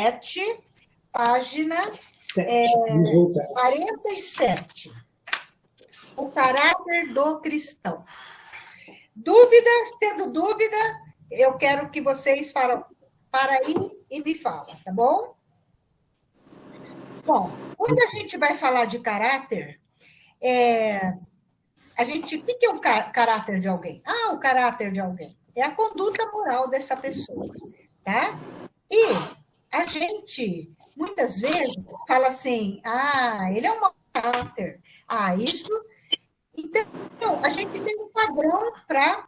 7, página 47. O caráter do cristão. Tendo dúvida, eu quero que vocês para aí e me falem, tá bom? Bom, quando a gente vai falar de caráter, o que é um caráter de alguém? O caráter de alguém é a conduta moral dessa pessoa, tá? E a gente, muitas vezes, fala assim, ele é um mau caráter. Isso... Então, a gente tem um padrão para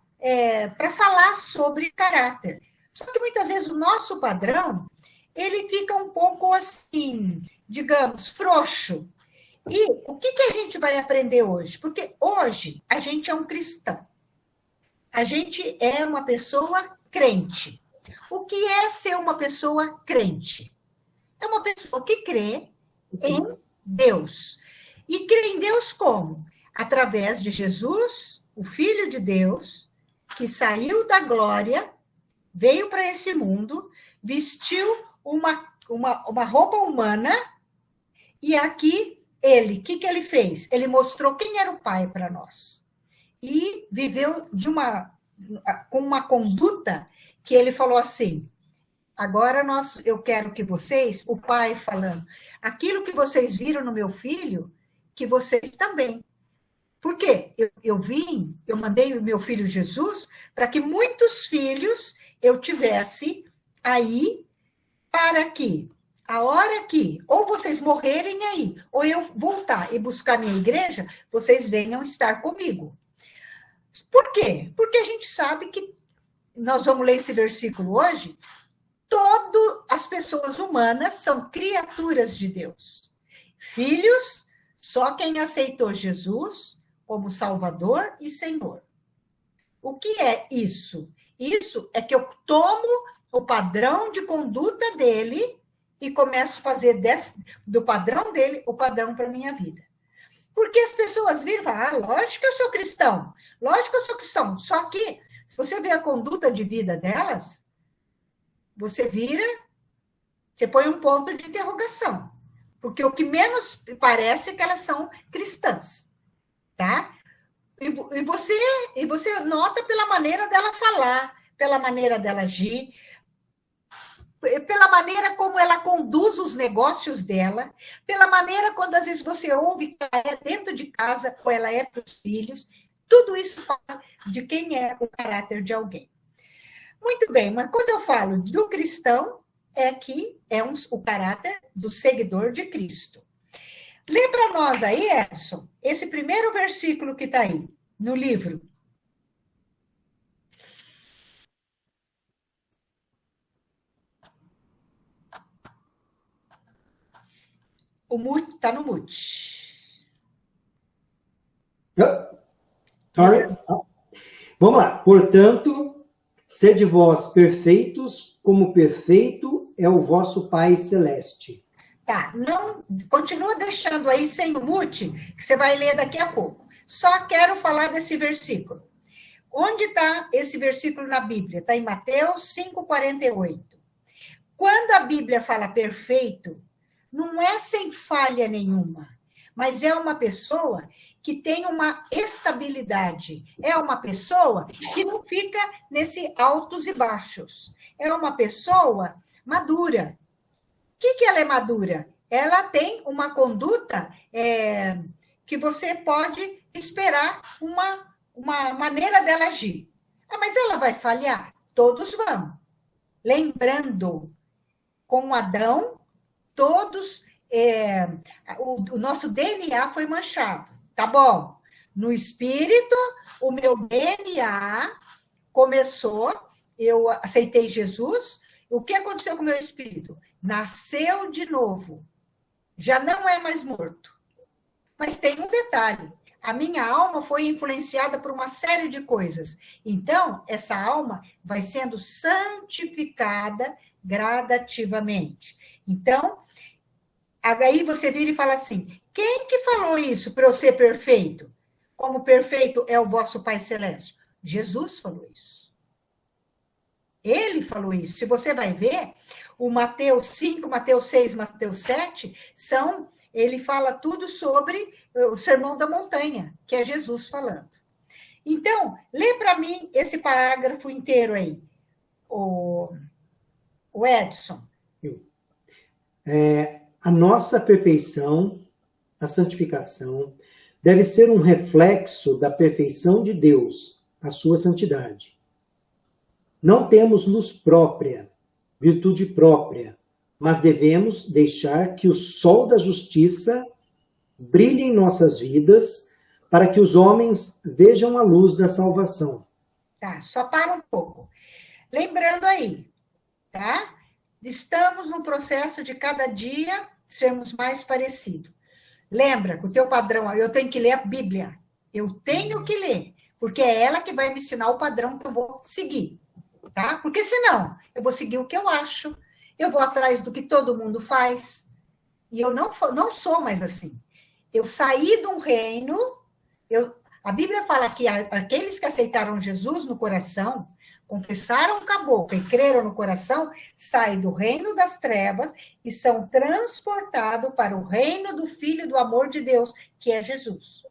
falar sobre caráter. Só que, muitas vezes, o nosso padrão, ele fica um pouco assim, digamos, frouxo. E o que a gente vai aprender hoje? Porque hoje a gente é um cristão. A gente é uma pessoa crente. O que é ser uma pessoa crente? É uma pessoa que crê em Deus. E crê em Deus como? Através de Jesus, o Filho de Deus, que saiu da glória, veio para esse mundo, vestiu uma roupa humana, e aqui o que ele fez? Ele mostrou quem era o Pai para nós. E viveu com uma conduta que ele falou assim, agora eu quero que vocês, o Pai falando, aquilo que vocês viram no meu filho, que vocês também. Por quê? Eu mandei o meu filho Jesus para que muitos filhos eu tivesse aí, para que a hora que ou vocês morrerem aí, ou eu voltar e buscar minha igreja, vocês venham estar comigo. Por quê? Porque a gente sabe que, nós vamos ler esse versículo hoje, todas as pessoas humanas são criaturas de Deus. Filhos, só quem aceitou Jesus como Salvador e Senhor. O que é isso? Isso é que eu tomo o padrão de conduta dele e começo a fazer do padrão dele o padrão para a minha vida. Porque as pessoas viram e falam, lógico que eu sou cristão, lógico que eu sou cristão. Só que, se você vê a conduta de vida delas, você põe um ponto de interrogação. Porque o que menos parece é que elas são cristãs. Tá? E você nota pela maneira dela falar, pela maneira dela agir, pela maneira como ela conduz os negócios dela, pela maneira quando às vezes você ouve que ela é dentro de casa ou ela é para os filhos, tudo isso fala de quem é o caráter de alguém. Muito bem, mas quando eu falo do cristão, é que é o caráter do seguidor de Cristo. Lê para nós aí, Edson, esse primeiro versículo que está aí, no livro. O mute está no mute. Sorry. Vamos lá. Portanto, sede vós perfeitos, como perfeito é o vosso Pai Celeste. Tá, não, continua deixando aí sem o mute, que você vai ler daqui a pouco. Só quero falar desse versículo. Onde está esse versículo na Bíblia? Está em Mateus 5,48. Quando a Bíblia fala perfeito, não é sem falha nenhuma, mas é uma pessoa que tem uma estabilidade, é uma pessoa que não fica nesse altos e baixos, é uma pessoa madura. O que ela é madura? Ela tem uma conduta que você pode esperar uma maneira dela agir. Mas ela vai falhar? Todos vão. Lembrando, com Adão, todos... o nosso DNA foi manchado. Tá bom? No espírito, o meu DNA começou, eu aceitei Jesus. O que aconteceu com o meu espírito? Nasceu de novo. Já não é mais morto. Mas tem um detalhe. A minha alma foi influenciada por uma série de coisas. Então, essa alma vai sendo santificada gradativamente. Então, aí você vira e fala assim, quem que falou isso para eu ser perfeito? Como perfeito é o vosso Pai Celeste? Jesus falou isso. Ele falou isso. Se você vai ver, o Mateus 5, Mateus 6, Mateus 7, ele fala tudo sobre o Sermão da Montanha, que é Jesus falando. Então, lê para mim esse parágrafo inteiro aí, o Edson. A nossa perfeição, a santificação, deve ser um reflexo da perfeição de Deus, a sua santidade. Não temos luz própria, virtude própria, mas devemos deixar que o sol da justiça brilhe em nossas vidas para que os homens vejam a luz da salvação. Tá, só para um pouco. Lembrando aí, tá? Estamos no processo de cada dia sermos mais parecidos. Lembra que o teu padrão, eu tenho que ler a Bíblia. Eu tenho que ler, porque é ela que vai me ensinar o padrão que eu vou seguir. Tá? Porque senão, eu vou seguir o que eu acho, eu vou atrás do que todo mundo faz, e eu não sou mais assim. Eu saí de um reino, a Bíblia fala que aqueles que aceitaram Jesus no coração, confessaram o caboclo e creram no coração, saem do reino das trevas e são transportados para o reino do Filho do amor de Deus, que é Jesus.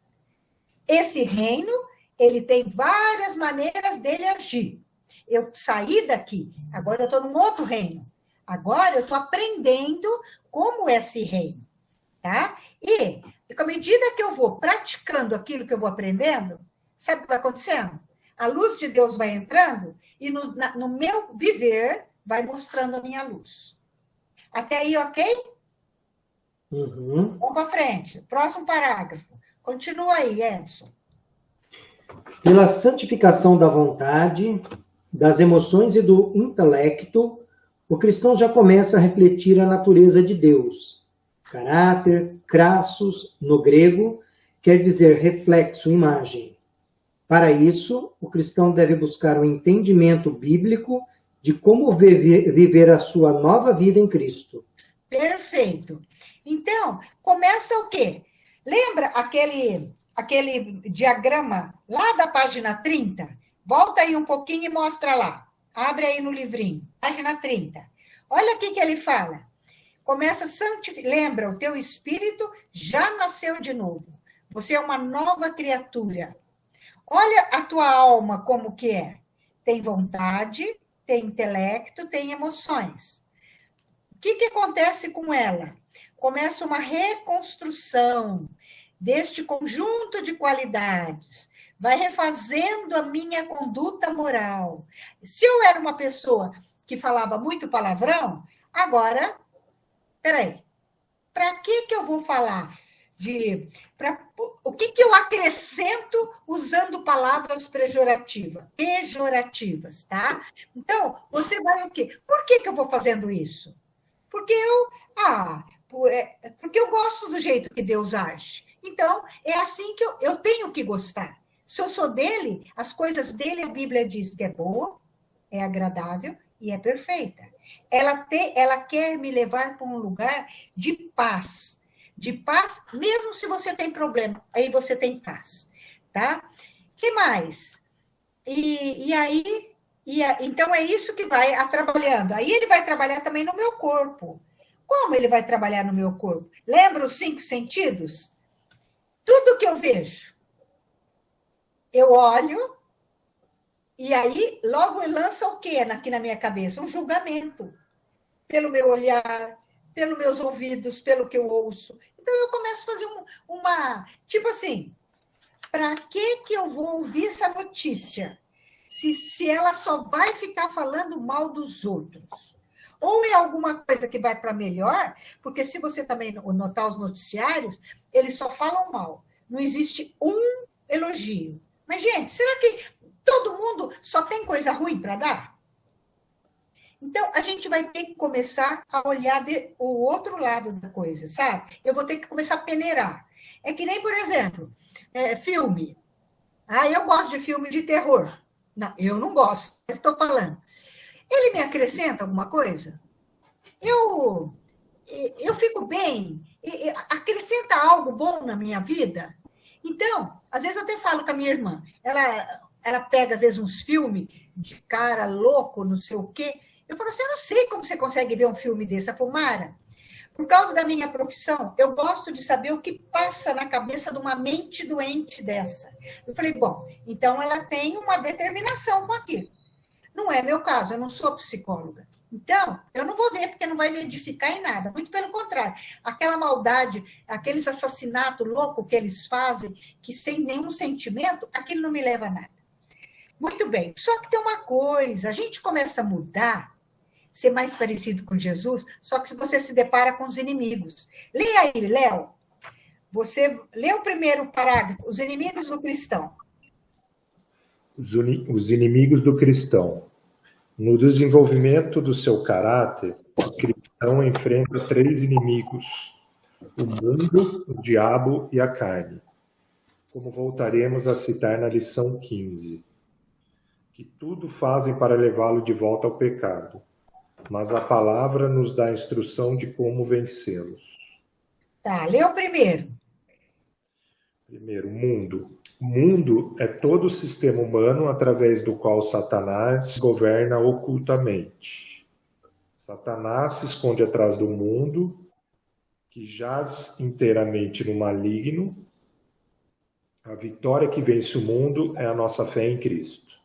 Esse reino, ele tem várias maneiras dele agir. Eu saí daqui, agora eu estou num outro reino. Agora eu estou aprendendo como é esse reino, tá? E à medida que eu vou praticando aquilo que eu vou aprendendo, sabe o que vai acontecendo? A luz de Deus vai entrando e no meu viver vai mostrando a minha luz. Até aí, ok? Uhum. Vamos para frente. Próximo parágrafo. Continua aí, Edson. Pela santificação da vontade, das emoções e do intelecto, o cristão já começa a refletir a natureza de Deus. Caráter, crassus, no grego, quer dizer reflexo, imagem. Para isso, o cristão deve buscar o entendimento bíblico de como viver a sua nova vida em Cristo. Perfeito. Então, começa o quê? Lembra aquele diagrama lá da página 30? Volta aí um pouquinho e mostra lá. Abre aí no livrinho, página 30. Olha o que ele fala. Começa a santificar. Lembra, o teu espírito já nasceu de novo. Você é uma nova criatura. Olha a tua alma como que é. Tem vontade, tem intelecto, tem emoções. O que acontece com ela? Começa uma reconstrução deste conjunto de qualidades. Vai refazendo a minha conduta moral. Se eu era uma pessoa que falava muito palavrão, agora, peraí, para que eu vou falar? O que eu acrescento usando palavras pejorativas, tá? Então, você vai o quê? Por que eu vou fazendo isso? Porque eu gosto do jeito que Deus age. Então, é assim que eu tenho que gostar. Se eu sou dele, as coisas dele, a Bíblia diz que é boa, é agradável e é perfeita. Ela quer me levar para um lugar de paz. De paz, mesmo se você tem problema, aí você tem paz, tá? O que mais? Então é isso que vai trabalhando. Aí ele vai trabalhar também no meu corpo. Como ele vai trabalhar no meu corpo? Lembra os 5 sentidos? Tudo que eu vejo, eu olho, e aí logo lança o quê aqui na minha cabeça? Um julgamento. Pelo meu olhar, pelos meus ouvidos, pelo que eu ouço. Então, eu começo a fazer tipo assim, para que eu vou ouvir essa notícia? Se ela só vai ficar falando mal dos outros. Ou é alguma coisa que vai para melhor, porque se você também notar os noticiários, eles só falam mal. Não existe um elogio. Mas, gente, será que todo mundo só tem coisa ruim para dar? Então, a gente vai ter que começar a olhar o outro lado da coisa, sabe? Eu vou ter que começar a peneirar. É que nem, por exemplo, filme. Eu gosto de filme de terror. Não, eu não gosto, mas estou falando. Ele me acrescenta alguma coisa? Eu fico bem? Acrescenta algo bom na minha vida? Então, às vezes eu até falo com a minha irmã. Ela pega, às vezes, uns filmes de cara louco, não sei o quê. Eu falo assim, eu não sei como você consegue ver um filme desse. Ela falou, Mara, por causa da minha profissão, eu gosto de saber o que passa na cabeça de uma mente doente dessa. Eu falei, bom, então ela tem uma determinação com aquilo. Não é meu caso, eu não sou psicóloga. Então, eu não vou ver, porque não vai me edificar em nada. Muito pelo contrário. Aquela maldade, aqueles assassinatos loucos que eles fazem, que sem nenhum sentimento, aquilo não me leva a nada. Muito bem. Só que tem uma coisa, a gente começa a mudar, ser mais parecido com Jesus, só que se você se depara com os inimigos. Leia aí, Léo. Você lê o primeiro parágrafo, os inimigos do cristão. Os inimigos do cristão. No desenvolvimento do seu caráter, o cristão enfrenta 3 inimigos: o mundo, o diabo e a carne. Como voltaremos a citar na lição 15, que tudo fazem para levá-lo de volta ao pecado, mas a palavra nos dá a instrução de como vencê-los. Tá, lê o primeiro. Primeiro, mundo. O mundo é todo o sistema humano através do qual Satanás governa ocultamente. Satanás se esconde atrás do mundo, que jaz inteiramente no maligno. A vitória que vence o mundo é a nossa fé em Cristo.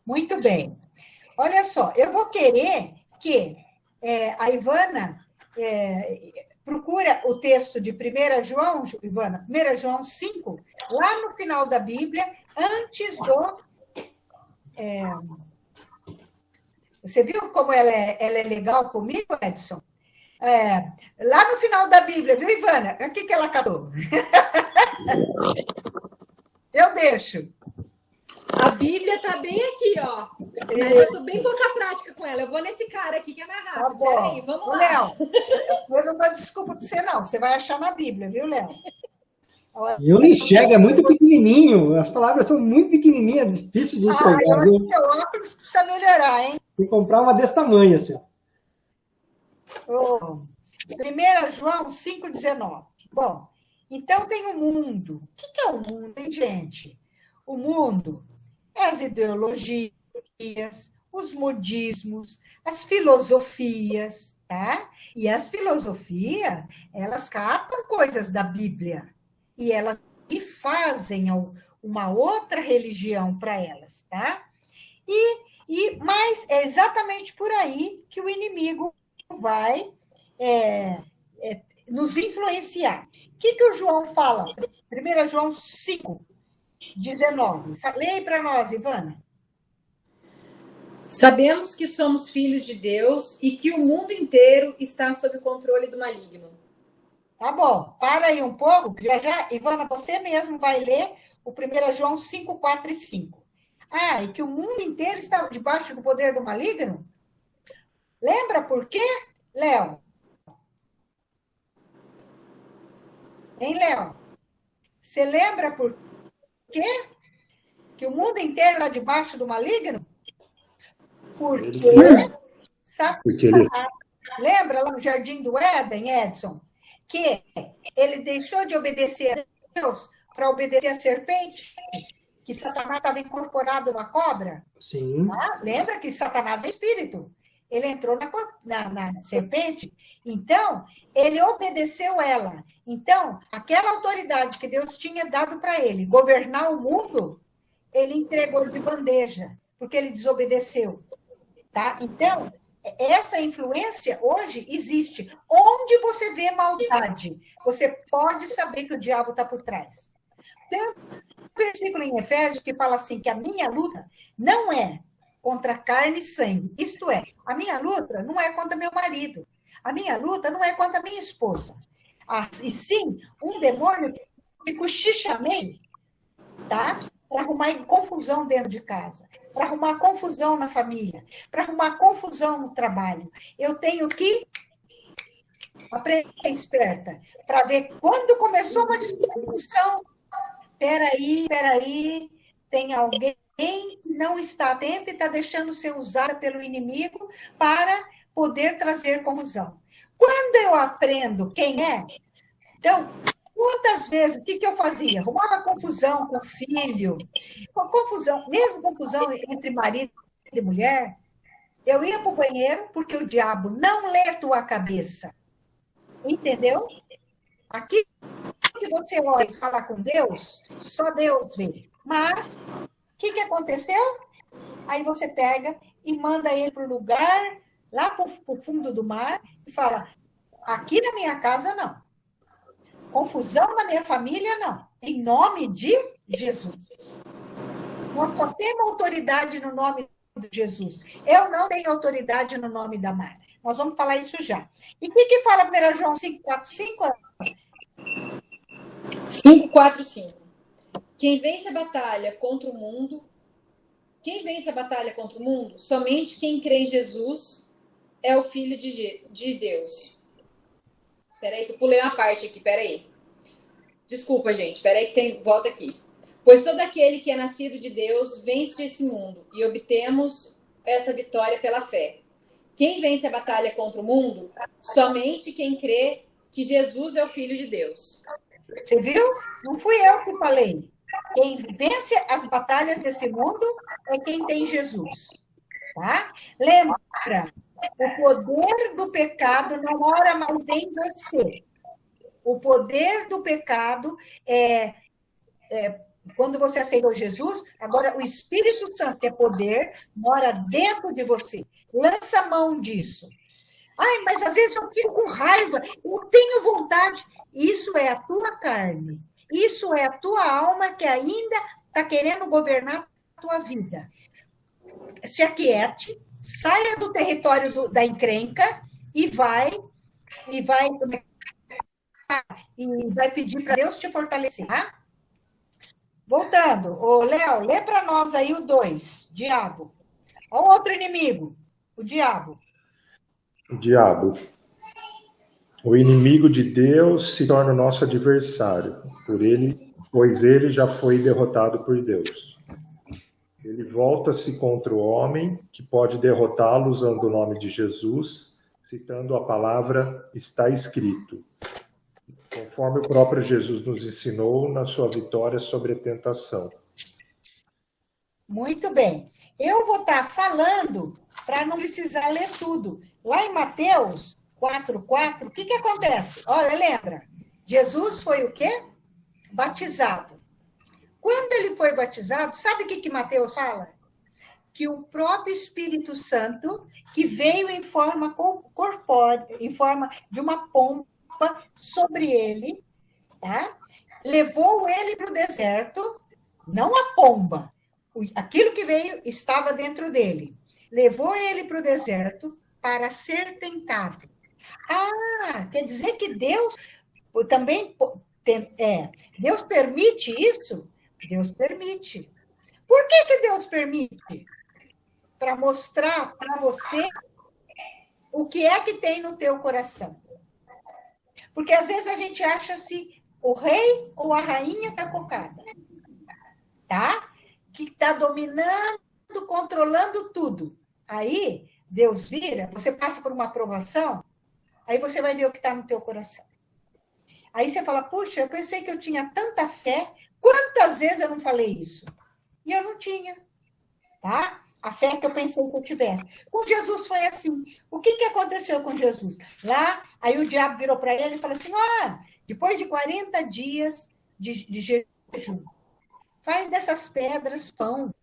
Muito bem. Olha só, eu vou querer que a Ivana procura o texto de 1 João, Ivana, 1 João 5, lá no final da Bíblia, antes do... Você viu como ela é legal comigo, Edson? Lá no final da Bíblia, viu, Ivana? O que ela catou? Eu deixo. A Bíblia está bem aqui, ó. Mas eu estou bem pouca prática com ela. Eu vou nesse cara aqui que é mais rápido. Tá Peraí, vamos lá. Léo, eu não dou desculpa para você, não. Você vai achar na Bíblia, viu, Léo? Eu não enxergo, é muito pequenininho. As palavras são muito pequenininhas, difícil de enxergar. Eu acho que o óculos precisa melhorar, hein? Tem que comprar uma desse tamanho, assim. 1 João 5,19. Bom, então tem o mundo. O que é o mundo, hein, gente? O mundo é as ideologias, os modismos, as filosofias, tá? E as filosofias, elas captam coisas da Bíblia e elas fazem uma outra religião para elas, tá? Mas é exatamente por aí que o inimigo vai nos influenciar. O que o João fala? 1 João 5, 19. Leia para nós, Ivana. Sabemos que somos filhos de Deus e que o mundo inteiro está sob o controle do maligno. Tá bom, para aí um pouco. Já, Ivana, você mesmo vai ler o 1 João 5, 4 e 5. E que o mundo inteiro está debaixo do poder do maligno? Lembra por quê, Léo? Hein, Léo? Você lembra por quê? Que o mundo inteiro está debaixo do maligno? Porque Satanás, lembra lá no Jardim do Éden, Edson, que ele deixou de obedecer a Deus para obedecer a serpente, que Satanás estava incorporado na cobra? Sim. Lembra que Satanás é espírito? Ele entrou na serpente, então ele obedeceu ela. Então, aquela autoridade que Deus tinha dado para ele, governar o mundo, ele entregou de bandeja, porque ele desobedeceu. Tá? Então, essa influência hoje existe. Onde você vê maldade, você pode saber que o diabo está por trás. Tem um versículo em Efésios que fala assim, que a minha luta não é contra carne e sangue. Isto é, a minha luta não é contra meu marido. A minha luta não é contra minha esposa. E sim, um demônio que cochicha a mente, tá? Para arrumar confusão dentro de casa, para arrumar confusão na família, para arrumar confusão no trabalho. Eu tenho que aprender esperta, para ver quando começou uma discussão. Peraí, tem alguém que não está atento e está deixando ser usada pelo inimigo para poder trazer confusão. Quando eu aprendo quem é, então, quantas vezes, o que eu fazia? Arrumava confusão com o filho, confusão, mesmo confusão entre marido de mulher, eu ia para o banheiro porque o diabo não lê tua cabeça. Entendeu? Aqui que você olha e fala com Deus, só Deus vê. Mas, o que aconteceu? Aí você pega e manda ele para o lugar, lá para o fundo do mar, e fala, aqui na minha casa, não. Confusão na minha família, não. Em nome de Jesus. Nós só temos autoridade no nome de Jesus. Eu não tenho autoridade no nome da Mara. Nós vamos falar isso já. E o que fala 1 João 5,4,5? 5:4-5. Quem vence a batalha contra o mundo, somente quem crê em Jesus é o Filho de Deus. Peraí, que eu pulei uma parte aqui, peraí. Desculpa, gente, peraí que volta aqui. Pois todo aquele que é nascido de Deus vence esse mundo, e obtemos essa vitória pela fé. Quem vence a batalha contra o mundo? Somente quem crê que Jesus é o Filho de Deus. Você viu? Não fui eu que falei. Quem vence as batalhas desse mundo é quem tem Jesus. Tá? Lembra, o poder do pecado não mora mais em você. O poder do pecado quando você aceitou Jesus, agora o Espírito Santo, que é poder, mora dentro de você. Lança a mão disso. Ai, mas às vezes eu fico com raiva, eu tenho vontade. Isso é a tua carne. Isso é a tua alma que ainda está querendo governar a tua vida. Se aquiete, saia do território da encrenca e vai pedir para Deus te fortalecer. Tá? Voltando, ô Léo, lê para nós aí o 2, diabo. Olha o outro inimigo, o diabo. O diabo. O inimigo de Deus se torna o nosso adversário, pois ele já foi derrotado por Deus. Ele volta-se contra o homem, que pode derrotá-lo usando o nome de Jesus, citando a palavra "está escrito", conforme o próprio Jesus nos ensinou na sua vitória sobre a tentação. Muito bem. Eu vou estar falando para não precisar ler tudo. Lá em Mateus 4,4, o que acontece? Olha, lembra? Jesus foi o quê? Batizado. Quando ele foi batizado, sabe o que Mateus fala? Que o próprio Espírito Santo, que veio em forma corpórea, em forma de uma pomba sobre ele, tá? Levou ele para o deserto, não a pomba, aquilo que veio estava dentro dele. Levou ele para o deserto para ser tentado. Ah, quer dizer que Deus também Deus permite isso? Deus permite. Por que Deus permite? Para mostrar para você o que é que tem no teu coração. Porque às vezes a gente acha se o rei ou a rainha está cocada, tá? Que está dominando, controlando tudo. Aí Deus vira, você passa por uma aprovação, aí você vai ver o que está no teu coração. Aí você fala, puxa, eu pensei que eu tinha tanta fé, quantas vezes eu não falei isso? E eu não tinha, tá? A fé que eu pensei que eu tivesse. Com Jesus foi assim. O que aconteceu com Jesus? Lá, aí o diabo virou para ele e falou assim, depois de 40 dias de jejum, faz dessas pedras pão,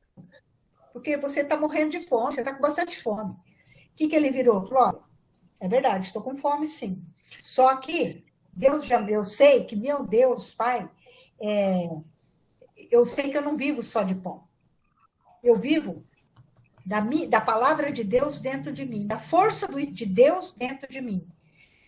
porque você está morrendo de fome, você está com bastante fome. O que ele virou? Falou, é verdade, estou com fome, sim. Só que eu sei que, meu Deus, Pai, eu sei que eu não vivo só de pão. Eu vivo da palavra de Deus dentro de mim, da força de Deus dentro de mim.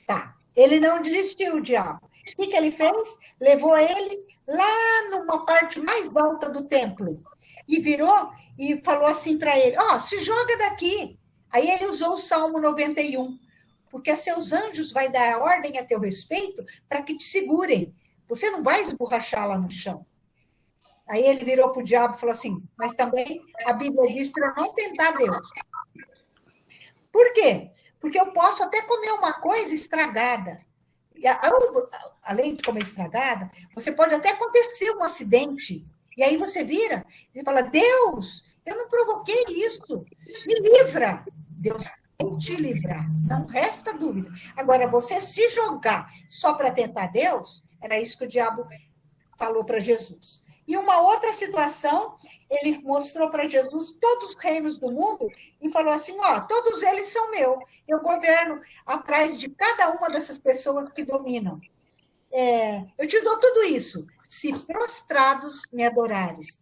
Tá, ele não desistiu, o diabo. O que ele fez? Levou ele lá numa parte mais alta do templo e virou e falou assim para ele, se joga daqui. Aí ele usou o Salmo 91, porque seus anjos vai dar ordem a teu respeito para que te segurem. Você não vai esborrachar lá no chão. Aí ele virou para o diabo e falou assim, mas também a Bíblia diz para eu não tentar Deus. Por quê? Porque eu posso até comer uma coisa estragada. E, além de comer estragada, você pode até acontecer um acidente. E aí você vira e fala, Deus, Eu não provoquei isso. Me livra. Deus vai te livrar. Não resta dúvida. Agora, você se jogar só para tentar Deus, era isso que o diabo falou para Jesus. E uma outra situação, ele mostrou para Jesus todos os reinos do mundo e falou assim, ó, todos eles são meus. Eu governo atrás de cada uma dessas pessoas que dominam. Eu te dou tudo isso, se prostrados me adorares.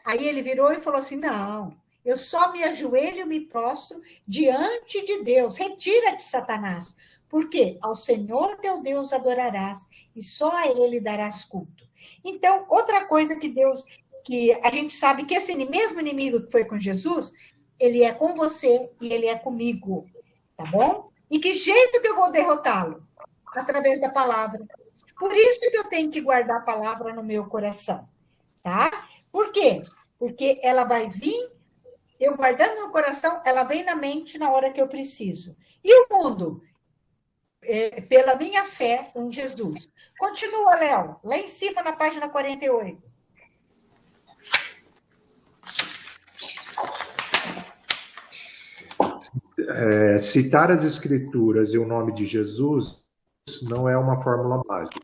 Aí ele virou e falou assim, não, eu só me ajoelho e me prostro diante de Deus. Retira-te, Satanás. Por quê? Ao Senhor teu Deus adorarás e só a ele darás culto. Então, outra coisa que a gente sabe que esse mesmo inimigo que foi com Jesus, ele é com você e ele é comigo, tá bom? E que jeito que eu vou derrotá-lo? Através da palavra. Por isso que eu tenho que guardar a palavra no meu coração, tá? Por quê? Porque ela vai vir, eu guardando no coração, ela vem na mente na hora que eu preciso. E o mundo? Pela minha fé em Jesus. Continua, Léo, lá em cima na página 48. Citar as Escrituras e o nome de Jesus não é uma fórmula mágica.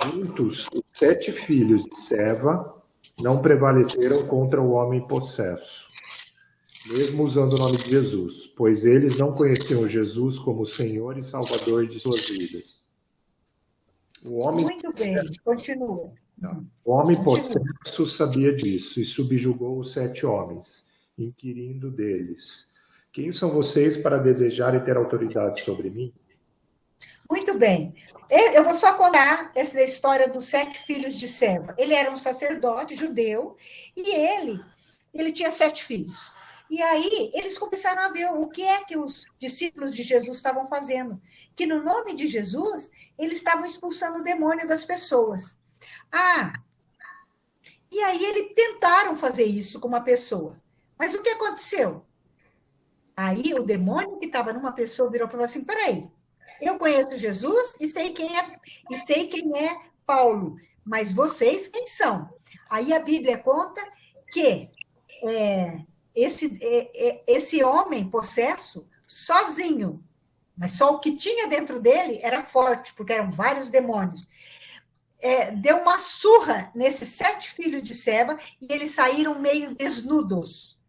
Juntos, os 7 filhos de Seva não prevaleceram contra o homem possesso, mesmo usando o nome de Jesus, pois eles não conheciam Jesus como Senhor e Salvador de suas vidas. Muito bem, continua. O homem possesso sabia disso e subjugou os 7 homens, inquirindo deles: quem são vocês para desejarem ter autoridade sobre mim? Muito bem. Eu vou só contar essa história dos 7 filhos de Seva. Ele era um sacerdote judeu e ele tinha 7 filhos. E aí eles começaram a ver o que é que os discípulos de Jesus estavam fazendo. Que no nome de Jesus, eles estavam expulsando o demônio das pessoas. E aí eles tentaram fazer isso com uma pessoa. Mas o que aconteceu? Aí o demônio que estava numa pessoa virou e falou assim, peraí, eu conheço Jesus e sei quem é Paulo, mas vocês quem são? Aí a Bíblia conta que esse homem possesso, sozinho, mas só o que tinha dentro dele era forte, porque eram vários demônios, deu uma surra nesses 7 filhos de Seva e eles saíram meio desnudos.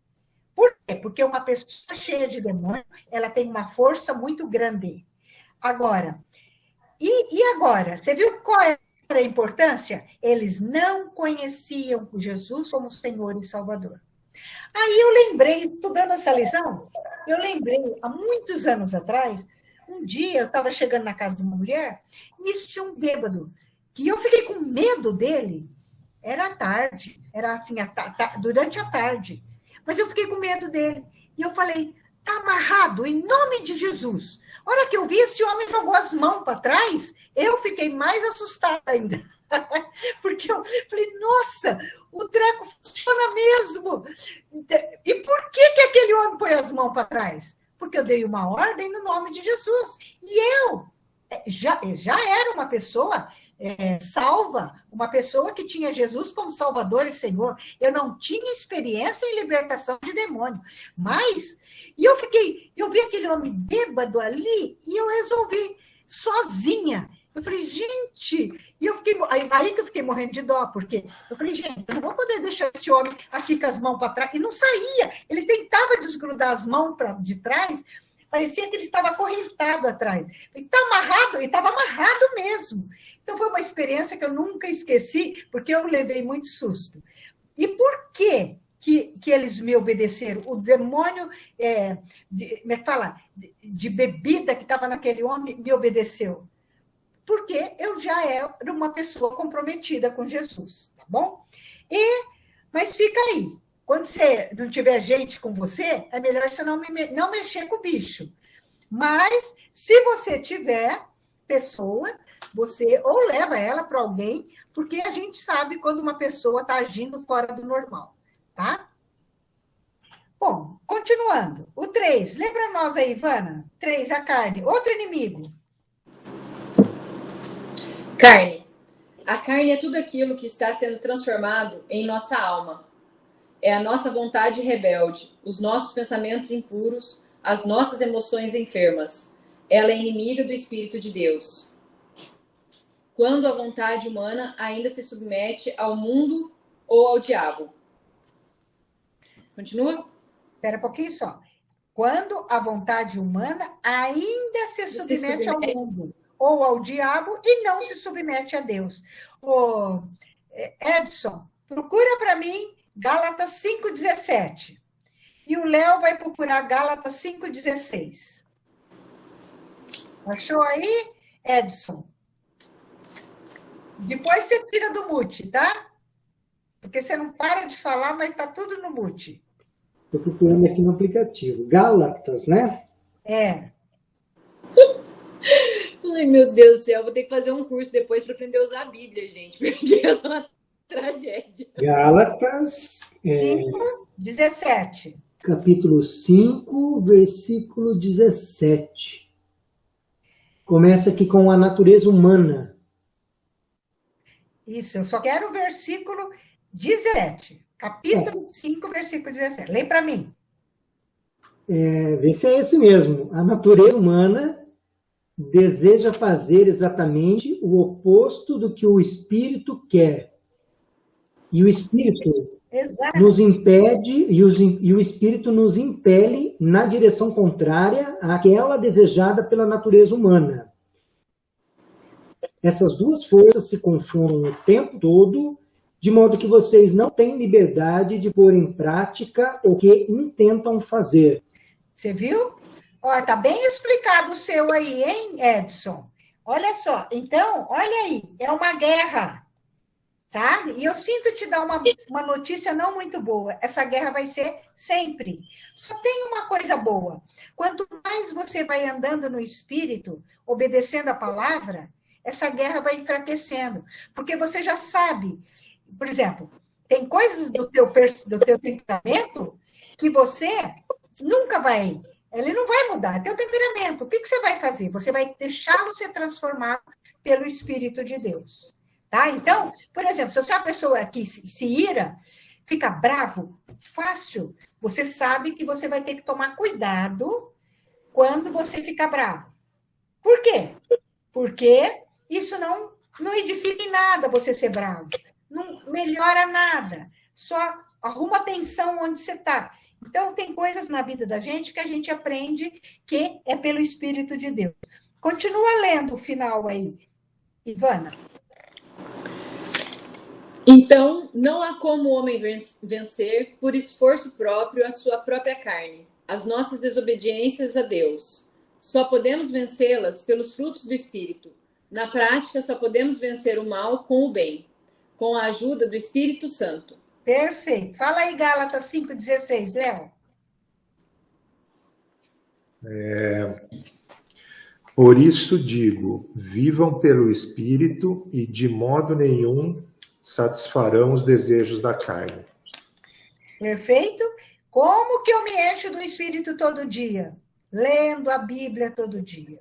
Por quê? Porque uma pessoa cheia de demônio, ela tem uma força muito grande. Agora, e agora? Você viu qual é a importância? Eles não conheciam Jesus como Senhor e Salvador. Aí eu lembrei, estudando essa lição, há muitos anos atrás, um dia eu estava chegando na casa de uma mulher, e tinha um bêbado, que eu fiquei com medo dele. Era tarde, era assim, durante a tarde. Mas eu fiquei com medo dele. E eu falei, está amarrado em nome de Jesus. A hora que eu vi, esse homem jogou as mãos para trás, eu fiquei mais assustada ainda. Porque eu falei, nossa, o treco funciona mesmo. E por que aquele homem põe as mãos para trás? Porque eu dei uma ordem no nome de Jesus. E eu já era uma pessoa salva, uma pessoa que tinha Jesus como Salvador e Senhor. Eu não tinha experiência em libertação de demônio. Mas, eu vi aquele homem bêbado ali e eu resolvi, sozinha. Eu falei, gente, aí que eu fiquei morrendo de dó, porque eu falei, gente, eu não vou poder deixar esse homem aqui com as mãos para trás. E não saía, ele tentava desgrudar as mãos de trás, parecia que ele estava acorrentado atrás. Ele está amarrado, ele estava amarrado mesmo. Então, foi uma experiência que eu nunca esqueci, porque eu levei muito susto. E por que eles me obedeceram? O demônio de bebida que estava naquele homem me obedeceu. Porque eu já era uma pessoa comprometida com Jesus, tá bom? Mas fica aí. Quando você não tiver gente com você, é melhor você não mexer com o bicho. Mas, se você tiver pessoa, você ou leva ela para alguém, porque a gente sabe quando uma pessoa está agindo fora do normal, tá? Bom, continuando. O 3, lembra nós aí, Ivana? 3, a carne. Outro inimigo. Carne. A carne é tudo aquilo que está sendo transformado em nossa alma. É a nossa vontade rebelde, os nossos pensamentos impuros, as nossas emoções enfermas. Ela é inimiga do Espírito de Deus. Quando a vontade humana ainda se submete ao mundo ou ao diabo. Continua? Espera um pouquinho só. Quando a vontade humana ainda se submete ao mundo ou ao diabo e não se submete a Deus. Ô, Edson, procura para mim Gálatas 5,17. E o Léo vai procurar Gálatas 5,16. Achou aí, Edson? Depois você tira do mute, tá? Porque você não para de falar, mas está tudo no mute. Estou procurando aqui no aplicativo. Gálatas, né? É. Ai, meu Deus do céu, vou ter que fazer um curso depois para aprender a usar a Bíblia, gente, porque eu sou uma tragédia. Gálatas, 5:17. capítulo 5, versículo 17. Começa aqui com a natureza humana. Isso, eu só quero o versículo 17. Capítulo 5, versículo 17. Lê para mim. Vê se é esse mesmo. A natureza humana deseja fazer exatamente o oposto do que o Espírito quer. E o Espírito Exato. nos impede, e o Espírito nos impele na direção contrária àquela desejada pela natureza humana. Essas duas forças se confundem o tempo todo, de modo que vocês não têm liberdade de pôr em prática o que intentam fazer. Você viu? Ó, tá bem explicado o seu aí, hein, Edson? Olha só, então, olha aí, é uma guerra, sabe? E eu sinto te dar uma notícia não muito boa. Essa guerra vai ser sempre. Só tem uma coisa boa. Quanto mais você vai andando no Espírito, obedecendo a palavra, essa guerra vai enfraquecendo. Porque você já sabe, por exemplo, tem coisas do teu temperamento que você nunca vai... Ele não vai mudar, é teu temperamento. O que você vai fazer? Você vai deixá-lo ser transformado pelo Espírito de Deus. Tá? Então, por exemplo, se você é uma pessoa que se ira, fica bravo, fácil, você sabe que você vai ter que tomar cuidado quando você fica bravo. Por quê? Porque isso não edifica em nada você ser bravo. Não melhora nada. Só arruma atenção onde você está. Então, tem coisas na vida da gente que a gente aprende que é pelo Espírito de Deus. Continua lendo o final aí, Ivana. Então, não há como o homem vencer por esforço próprio a sua própria carne, as nossas desobediências a Deus. Só podemos vencê-las pelos frutos do Espírito. Na prática, só podemos vencer o mal com o bem, com a ajuda do Espírito Santo. Perfeito. Fala aí, Gálatas 5,16, Léo. Por isso digo, vivam pelo Espírito e de modo nenhum satisfarão os desejos da carne. Perfeito. Como que eu me encho do Espírito todo dia? Lendo a Bíblia todo dia.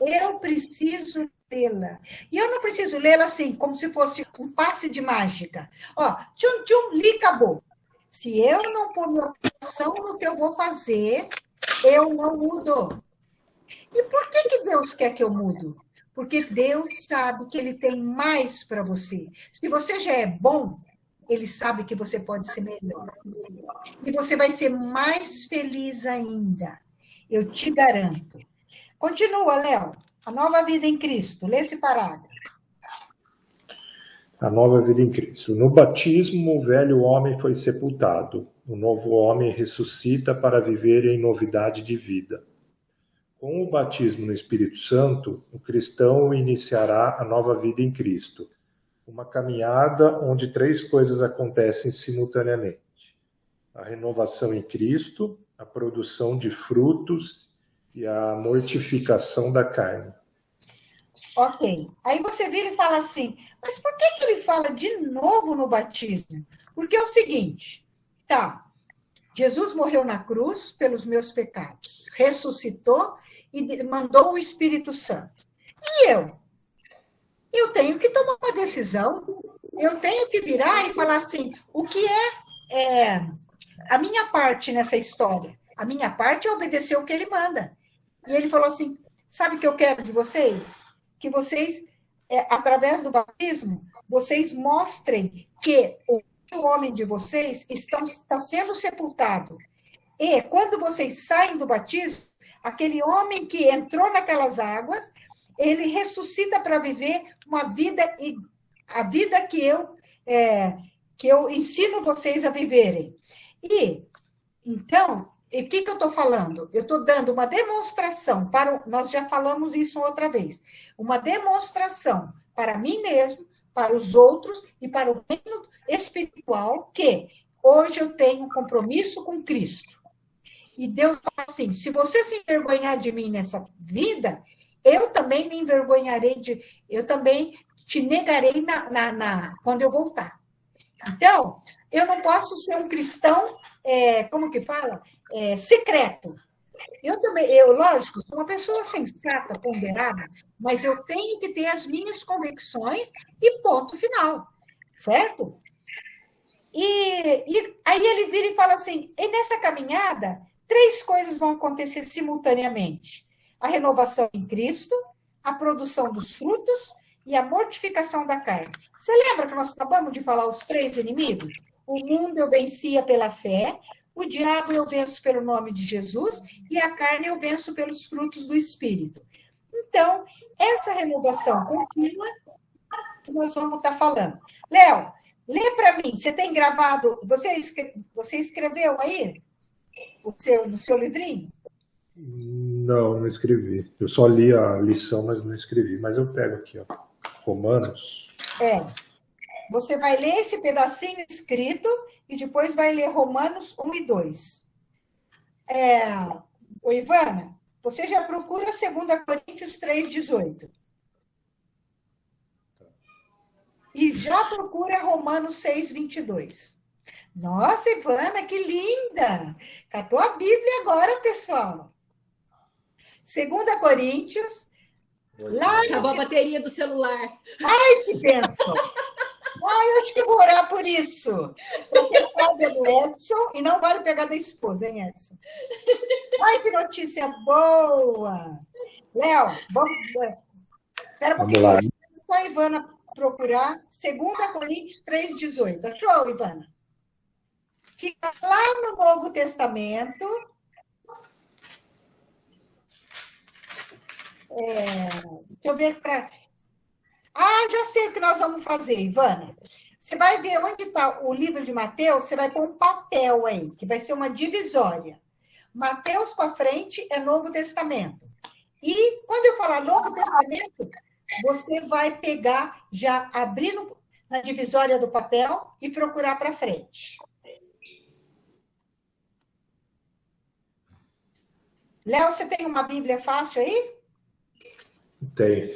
Eu preciso lê-la. E eu não preciso lê-la assim, como se fosse um passe de mágica. Ó, tchum, tchum, li, acabou. Se eu não pôr minha atenção no que eu vou fazer, eu não mudo. E por que Deus quer que eu mudo? Porque Deus sabe que Ele tem mais para você. Se você já é bom, Ele sabe que você pode ser melhor. E você vai ser mais feliz ainda. Eu te garanto. Continua, Léo. A nova vida em Cristo. Lê esse parágrafo. A nova vida em Cristo. No batismo, o velho homem foi sepultado. O novo homem ressuscita para viver em novidade de vida. Com o batismo no Espírito Santo, o cristão iniciará a nova vida em Cristo. Uma caminhada onde 3 coisas acontecem simultaneamente. A renovação em Cristo, a produção de frutos e a mortificação da carne. Ok. Aí você vira e fala assim, mas por que ele fala de novo no batismo? Porque é o seguinte, tá, Jesus morreu na cruz pelos meus pecados, ressuscitou e mandou o Espírito Santo. E eu? Eu tenho que tomar uma decisão, eu tenho que virar e falar assim, o que é a minha parte nessa história? A minha parte é obedecer o que ele manda. E ele falou assim, sabe o que eu quero de vocês? Que vocês, através do batismo, vocês mostrem que o homem de vocês está sendo sepultado. E quando vocês saem do batismo, aquele homem que entrou naquelas águas, ele ressuscita para viver uma vida, a vida que eu ensino vocês a viverem. E, então, o que eu estou falando? Eu estou dando uma demonstração, nós já falamos isso outra vez, uma demonstração para mim mesmo, para os outros e para o reino espiritual, que hoje eu tenho um compromisso com Cristo. E Deus fala assim, se você se envergonhar de mim nessa vida, eu também me envergonharei eu também te negarei quando eu voltar. Então, eu não posso ser um cristão, como que fala? Secreto. Lógico, sou uma pessoa sensata, ponderada, mas eu tenho que ter as minhas convicções e ponto final, certo? E aí ele vira e fala assim, e nessa caminhada, 3 coisas vão acontecer simultaneamente. A renovação em Cristo, a produção dos frutos e a mortificação da carne. Você lembra que nós acabamos de falar os 3 inimigos? O mundo eu vencia pela fé, o diabo eu venço pelo nome de Jesus e a carne eu venço pelos frutos do Espírito. Então, essa renovação contínua que nós vamos estar falando. Léo, lê para mim, você tem gravado, você escreveu aí no seu livrinho? Não escrevi. Eu só li a lição, mas não escrevi. Mas eu pego aqui, ó. Romanos. Você vai ler esse pedacinho escrito e depois vai ler Romanos 1 e 2. Ivana, você já procura 2 Coríntios 3,18. E já procura Romanos 6,22. Nossa, Ivana, que linda! Catou a Bíblia agora, pessoal. 2 Coríntios, lá... Acabou a bateria do celular. Ai, que bênção! Ai, eu acho que eu vou orar por isso. Porque o pai é do Edson e não vale pegar da esposa, hein, Edson? Ai, que notícia boa! Léo, espera um pouquinho. Vamos lá. Só a Ivana procurar 2 Coríntios 3,18. Achou, Ivana? Fica lá no Novo Testamento. Deixa eu ver para... já sei o que nós vamos fazer, Ivana. Você vai ver onde está o livro de Mateus, você vai pôr um papel aí, que vai ser uma divisória. Mateus para frente é Novo Testamento. E quando eu falar Novo Testamento, você vai pegar, já abrir na divisória do papel e procurar para frente. Léo, você tem uma Bíblia fácil aí? Tem.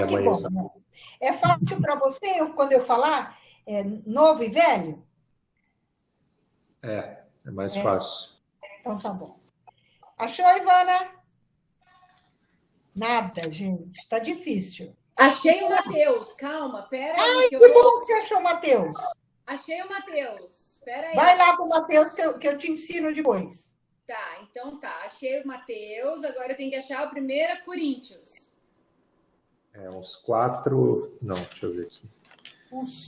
Que bom. É fácil para você, quando eu falar novo e velho? É mais fácil. Então tá bom. Achou, Ivana? Nada, gente. Está difícil. Achei o Mateus. Calma, pera aí. Ai, que bom que você achou, Mateus. Achei o Mateus. Pera aí. Vai lá para o Mateus que eu te ensino depois. Tá, então tá. Achei o Mateus. Agora eu tenho que achar o 1 Coríntios. Uns 4... Não, deixa eu ver aqui. 1, 2,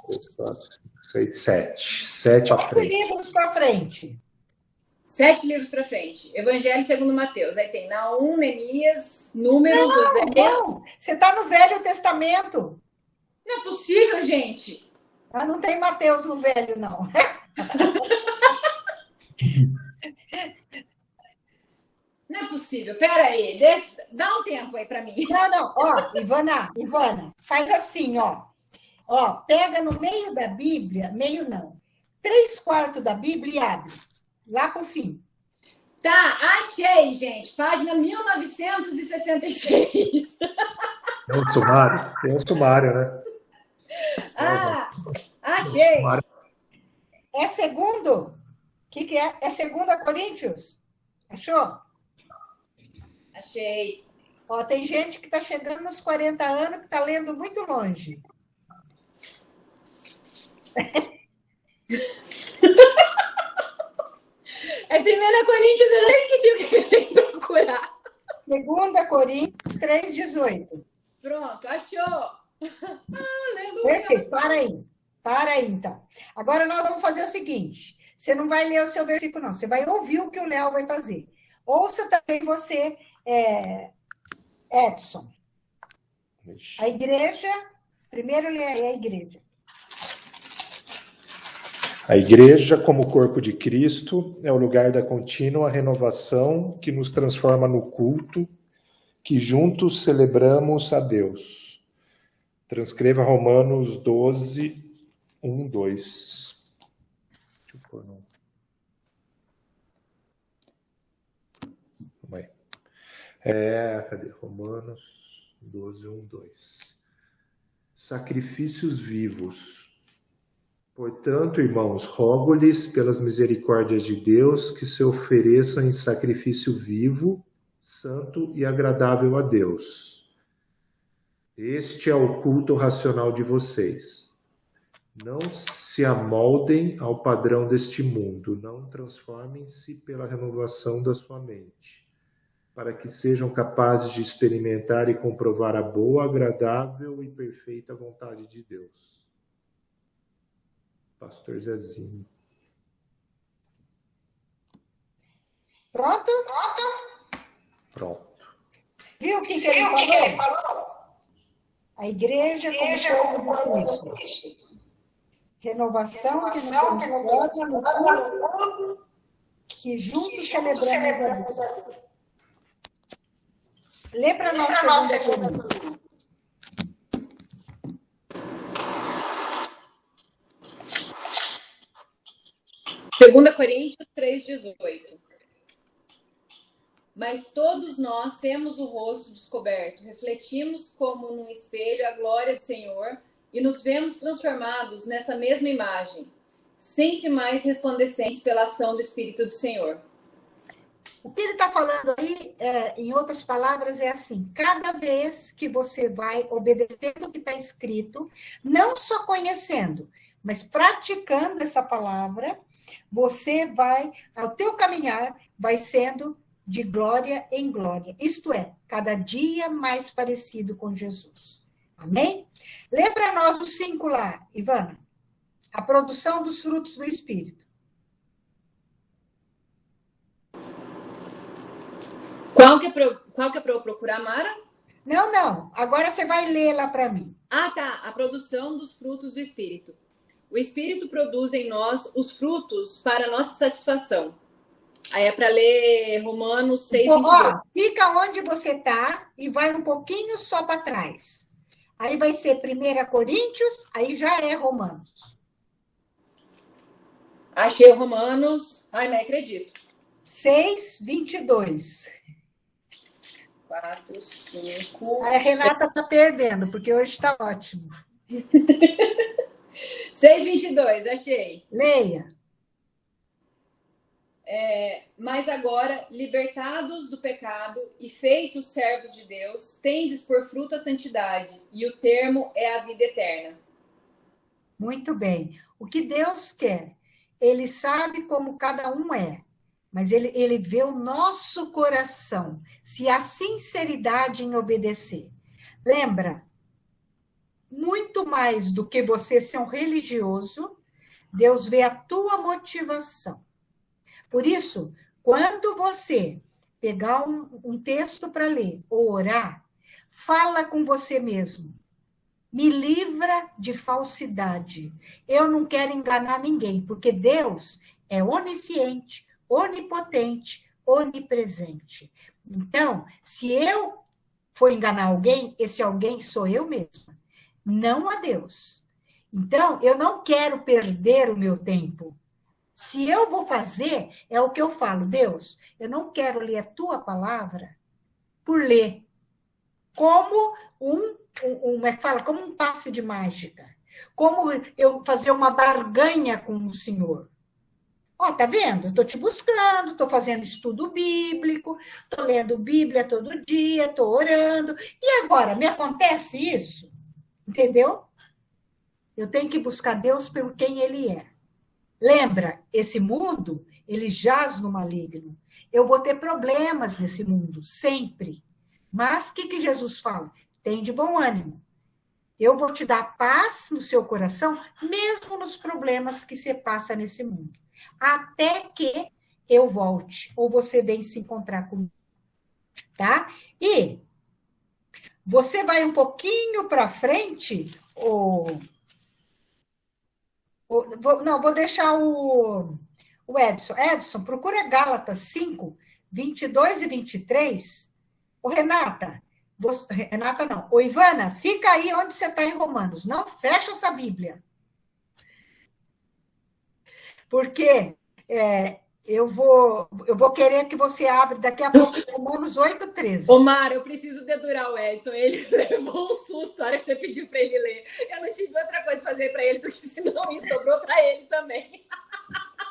3, 4, 5, 6, 7. 7 à frente. Livros para frente. 7 livros para frente. Evangelho segundo Mateus. Aí tem Naum, Neemias, Números, Oséias. Não, você está no Velho Testamento. Não é possível, gente. Não tem Mateus no Velho, não. Não é possível. Pera aí. Dá um tempo aí para mim. Não. Ó, Ivana, faz assim, ó. Ó, pega no meio da Bíblia, meio não, 3/4 da Bíblia e abre. Lá pro fim. Tá, achei, gente. Página 1966. Tem um sumário, né? Achei. É segundo? O que é? É 2 Coríntios? Achou? Achei. Ó, tem gente que está chegando nos 40 anos que está lendo muito longe. É 1 Coríntios, eu já esqueci o que eu tenho que procurar. 2 Coríntios 3,18. Pronto, achou. Aleluia. Perfeito, para aí então. Agora nós vamos fazer o seguinte, você não vai ler o seu versículo não, você vai ouvir o que o Léo vai fazer. Ouça também você, Edson. A igreja, primeiro lê aí a igreja. A igreja, como corpo de Cristo, é o lugar da contínua renovação que nos transforma no culto que juntos celebramos a Deus. Transcreva Romanos 12, 1, 2. Deixa eu pôr no... Calma aí. Cadê? Romanos 12, 1, 2. Sacrifícios vivos. Portanto, irmãos, rogo-lhes pelas misericórdias de Deus que se ofereçam em sacrifício vivo, santo e agradável a Deus. Este é o culto racional de vocês. Não se amoldem ao padrão deste mundo, não transformem-se pela renovação da sua mente, para que sejam capazes de experimentar e comprovar a boa, agradável e perfeita vontade de Deus. Pastor Zezinho. Pronto? Pronto. Viu o que ele falou? A igreja como corpo de Cristo. Renovação que nos transforma no corpo que juntos celebramos a Deus. Lê para nós 2 Coríntios. 2 Coríntios 3,18. Mas todos nós temos o rosto descoberto, refletimos como num espelho a glória do Senhor e nos vemos transformados nessa mesma imagem, sempre mais resplandecentes pela ação do Espírito do Senhor. O que ele está falando aí, em outras palavras, é assim: cada vez que você vai obedecendo o que está escrito, não só conhecendo, mas praticando essa palavra, você vai, o teu caminhar vai sendo de glória em glória. Isto é, cada dia mais parecido com Jesus. Amém? Lê para nós os 5 lá, Ivana. A produção dos frutos do Espírito. Qual que é para eu procurar, Mara? Não. Agora você vai ler lá para mim. Ah, tá. A produção dos frutos do Espírito. O Espírito produz em nós os frutos para a nossa satisfação. Aí é para ler Romanos 6, 22. Fica onde você está e vai um pouquinho só para trás. Aí vai ser 1 Coríntios, aí já é Romanos. Achei Romanos. Ai, não acredito. 6, 22. 4, 5... A Renata está perdendo, porque hoje está ótimo. 6, 22, achei. Leia. Mas agora, libertados do pecado e feitos servos de Deus, tendes por fruto a santidade, e o termo é a vida eterna. Muito bem. O que Deus quer? Ele sabe como cada um é, mas ele vê o nosso coração, se há sinceridade em obedecer. Lembra, muito mais do que você ser um religioso, Deus vê a tua motivação. Por isso, quando você pegar um texto para ler ou orar, fala com você mesmo. Me livra de falsidade. Eu não quero enganar ninguém, porque Deus é onisciente, onipotente, onipresente. Então, se eu for enganar alguém, esse alguém sou eu mesma, não a Deus. Então, eu não quero perder o meu tempo. Se eu vou fazer, é o que eu falo: Deus, eu não quero ler a tua palavra por ler, como como um passe de mágica, como eu fazer uma barganha com o Senhor. Tá vendo? Eu estou te buscando, estou fazendo estudo bíblico, estou lendo Bíblia todo dia, estou orando, e agora, me acontece isso? Entendeu? Eu tenho que buscar Deus por quem Ele é. Lembra, esse mundo, ele jaz no maligno. Eu vou ter problemas nesse mundo, sempre. Mas o que Jesus fala? Tem de bom ânimo. Eu vou te dar paz no seu coração, mesmo nos problemas que você passa nesse mundo. Até que eu volte, ou você vem se encontrar comigo. Tá? E você vai um pouquinho para frente, vou deixar o Edson. Edson, procura Gálatas 5, 22 e 23. Ô, Renata não. Ô, Ivana, fica aí onde você está em Romanos. Não fecha essa Bíblia. Porque eu vou querer que você abra daqui a pouco Romanos 8, 13. Ô, Mara, eu preciso dedurar o Edson. Ele levou um susto na hora que você pediu para ele ler. Eu não tive outra coisa a fazer para ele, porque senão isso sobrou para ele também.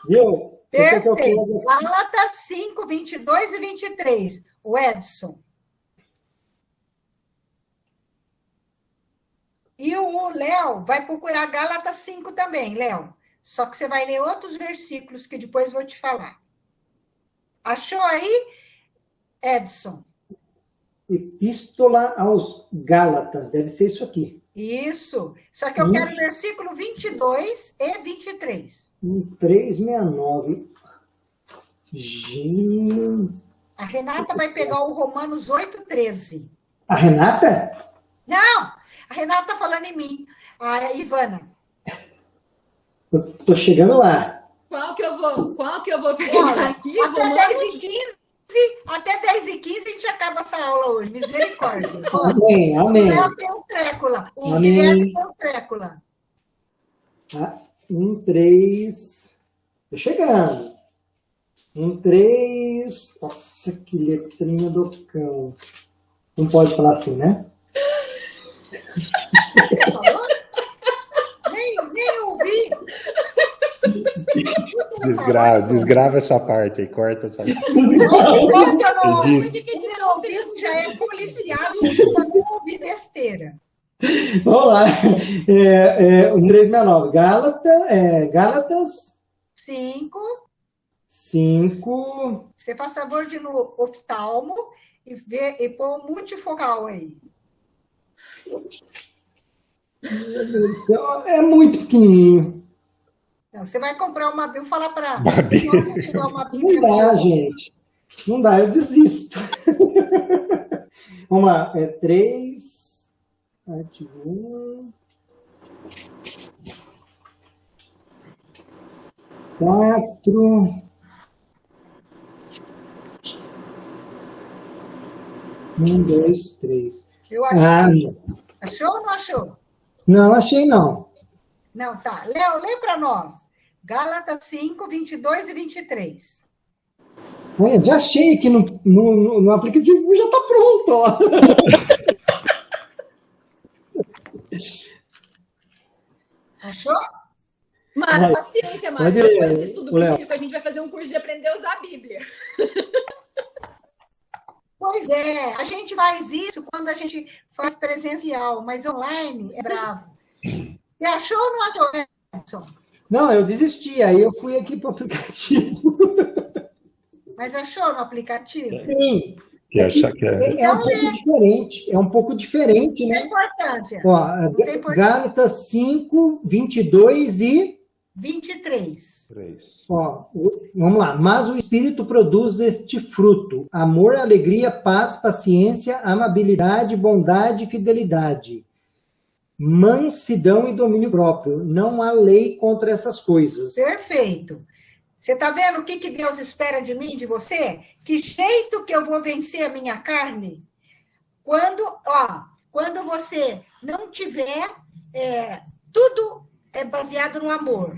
Viu? Perfeito. Gálatas 5, 22 e 23. O Edson. E o Léo vai procurar Gálatas 5 também, Léo. Só que você vai ler outros versículos que depois vou te falar. Achou aí, Edson? Epístola aos Gálatas, deve ser isso aqui. Isso. Só que eu quero o versículo 22 e 23. 369. A Renata vai pegar o Romanos 8, 13. A Renata? Não! A Renata está falando em mim. A Ivana. Eu tô chegando lá. Qual que eu vou pegar aqui? Até 10 e 15 a gente acaba essa aula hoje. Misericórdia. Amém, amém. O Léo tem um treco lá. O amém. Guilherme tem um treco lá. 3. Tô chegando. 3. Nossa, que letrinha do cão. Não pode falar assim, né? Você falou? Nem ouvi. Desgrava essa parte aí, corta essa parte. O já é policiado, também ouvi besteira. Vamos lá. 369. Gálatas 5. Você faz favor de ir no oftalmo e pôr o multifocal aí. É muito pequenininho. Não, você vai comprar uma Bíblia, falar para uma Não Bíblia. dá, gente. Não dá, eu desisto. Vamos lá. 3, parte 1, 4, 1, 2, 3. Eu achei. Achou ou não achou? Não, achei não. Não, tá. Léo, lê para nós. Gálatas 5, 22 e 23. Já achei aqui no aplicativo, já está pronto. Ó. Achou? Mara, paciência, Mara. Depois do estudo bíblico, a gente vai fazer um curso de aprender a usar a Bíblia. Pois é, a gente faz isso quando a gente faz presencial, mas online é bravo. Você achou ou não achou, Edson? Não, eu desisti, aí eu fui aqui para o aplicativo. Mas achou no aplicativo? Sim. É um pouco diferente, né? Tem importância. Ó, Gálatas 5, 22 e 23. Ó, vamos lá. Mas o Espírito produz este fruto: amor, alegria, paz, paciência, amabilidade, bondade e fidelidade. Mansidão e domínio próprio. Não há lei contra essas coisas. Perfeito. Você está vendo o que Deus espera de mim, de você? Que jeito que eu vou vencer a minha carne? Quando você não tiver... tudo é baseado no amor.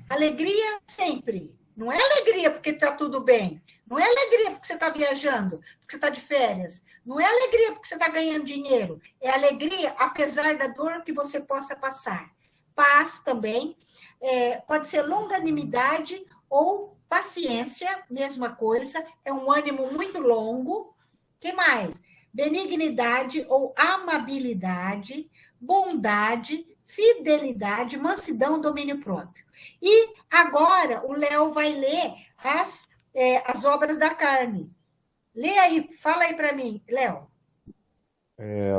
Alegria sempre. Não é alegria porque está tudo bem. Não é alegria porque você está viajando, porque você está de férias. Não é alegria porque você está ganhando dinheiro. É alegria apesar da dor que você possa passar. Paz também. Pode ser longanimidade ou paciência, mesma coisa. É um ânimo muito longo. Que mais? Benignidade ou amabilidade, bondade, fidelidade, mansidão, domínio próprio. E agora o Léo vai ler as obras da carne. Lê aí, fala aí para mim, Léo.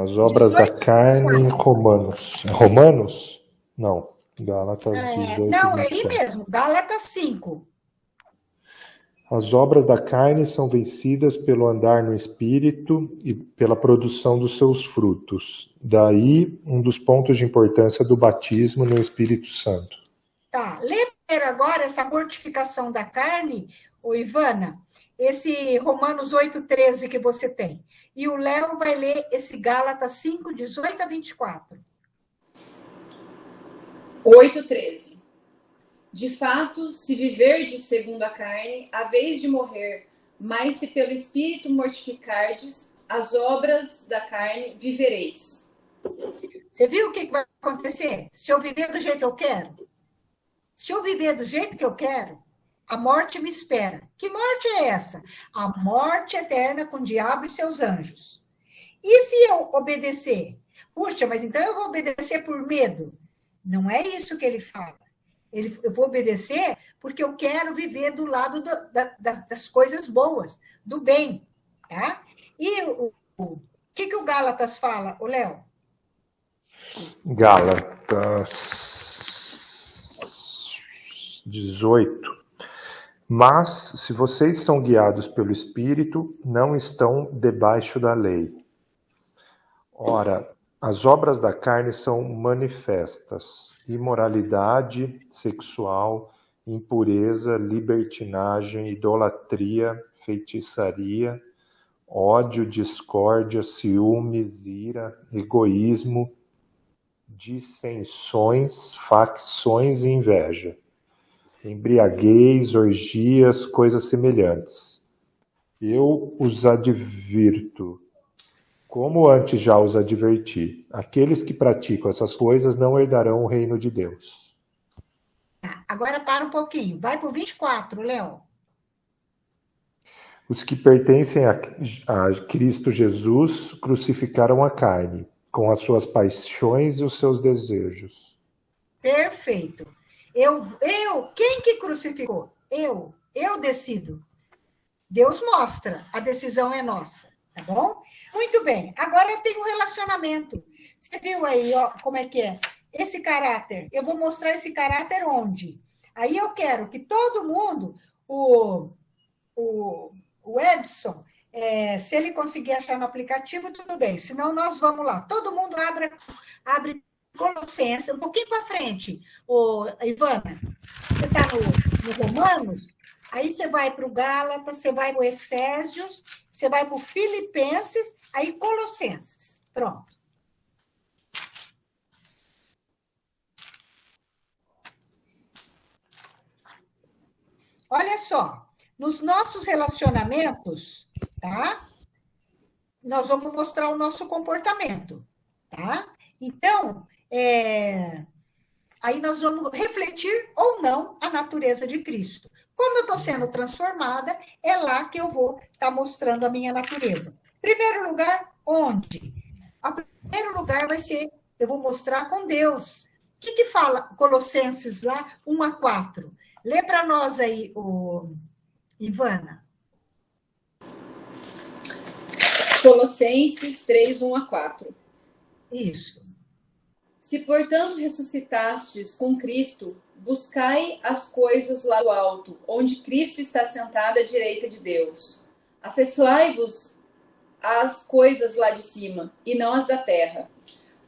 As obras da carne, Romanos. Romanos? Não, Gálatas 18. Não, é aí mesmo, Gálatas 5. As obras da carne são vencidas pelo andar no Espírito e pela produção dos seus frutos. Daí, um dos pontos de importância do batismo no Espírito Santo. Tá, lê primeiro agora essa mortificação da carne, Ivana, esse Romanos 8,13 que você tem. E o Léo vai ler esse Gálatas 5, 18 a 24. 8,13. De fato, se viverdes segundo a carne, haveis de morrer, mas se pelo Espírito mortificardes as obras da carne, vivereis. Você viu o que vai acontecer? Se eu viver do jeito que eu quero? Se eu viver do jeito que eu quero, a morte me espera. Que morte é essa? A morte eterna com o diabo e seus anjos. E se eu obedecer? Puxa, mas então eu vou obedecer por medo? Não é isso que ele fala. Eu vou obedecer porque eu quero viver do lado das coisas boas, do bem. Tá? E o que o Gálatas fala, o Léo? Gálatas 18. Mas, se vocês são guiados pelo Espírito, não estão debaixo da lei. Ora, as obras da carne são manifestas: imoralidade sexual, impureza, libertinagem, idolatria, feitiçaria, ódio, discórdia, ciúmes, ira, egoísmo, dissensões, facções e inveja, embriaguez, orgias, coisas semelhantes. Eu os advirto, como antes já os adverti, aqueles que praticam essas coisas não herdarão o reino de Deus. Agora para um pouquinho, vai para o 24, Léo. Os que pertencem a Cristo Jesus crucificaram a carne, com as suas paixões e os seus desejos. Perfeito. Quem que crucificou? Eu decido. Deus mostra, a decisão é nossa, tá bom? Muito bem, agora eu tenho um relacionamento. Você viu aí, ó, como é que é? Esse caráter, eu vou mostrar esse caráter onde? Aí eu quero que todo mundo, o Edson, se ele conseguir achar no aplicativo, tudo bem, senão nós vamos lá. Todo mundo abre Colossenses, um pouquinho para frente, Ivana, você está no Romanos, aí você vai para o Gálatas, você vai para o Efésios, você vai para o Filipenses, aí Colossenses. Pronto. Olha só, nos nossos relacionamentos, tá? Nós vamos mostrar o nosso comportamento, tá? Então, aí nós vamos refletir ou não a natureza de Cristo. Como eu estou sendo transformada, é lá que eu vou estar mostrando a minha natureza. Primeiro lugar, onde? O primeiro lugar vai ser, eu vou mostrar com Deus. O que fala Colossenses lá, 1-4? Lê para nós aí, Ivana. Colossenses 3:1-4. Isso. Se, portanto, ressuscitastes com Cristo, buscai as coisas lá do alto, onde Cristo está sentado à direita de Deus. Afeiçoai-vos às coisas lá de cima, e não as da terra,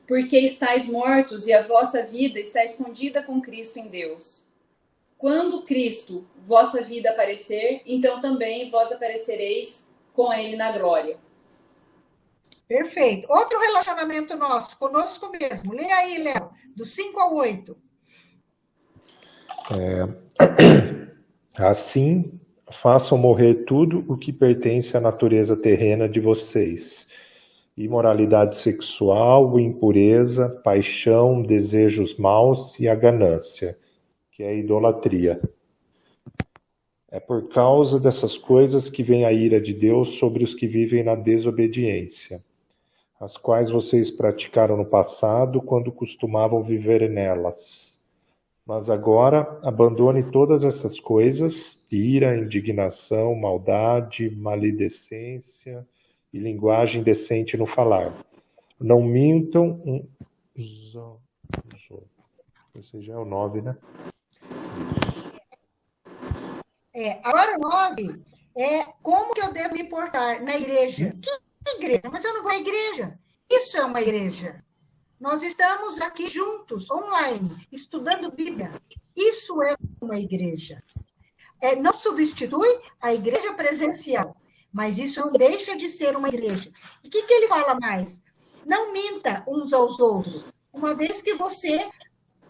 porque estáis mortos e a vossa vida está escondida com Cristo em Deus. Quando Cristo, vossa vida, aparecer, então também vós aparecereis com Ele na glória. Perfeito. Outro relacionamento nosso, conosco mesmo. Lê aí, Léo, do 5-8. Assim, façam morrer tudo o que pertence à natureza terrena de vocês: imoralidade sexual, impureza, paixão, desejos maus e a ganância, que é a idolatria. É por causa dessas coisas que vem a ira de Deus sobre os que vivem na desobediência. as quais vocês praticaram no passado quando costumavam viver nelas. Mas agora abandone todas essas coisas: ira, indignação, maldade, maledicência e linguagem indecente no falar. Não mintam uns aos outros. Esse já é o 9, né? Agora o 9 é como que eu devo me portar na igreja. Que igreja? Mas eu não vou à igreja. Isso é uma igreja. Nós estamos aqui juntos, online, estudando Bíblia. Isso é uma igreja. Não substitui a igreja presencial, mas isso não deixa de ser uma igreja. E o que ele fala mais? Não minta uns aos outros, uma vez que você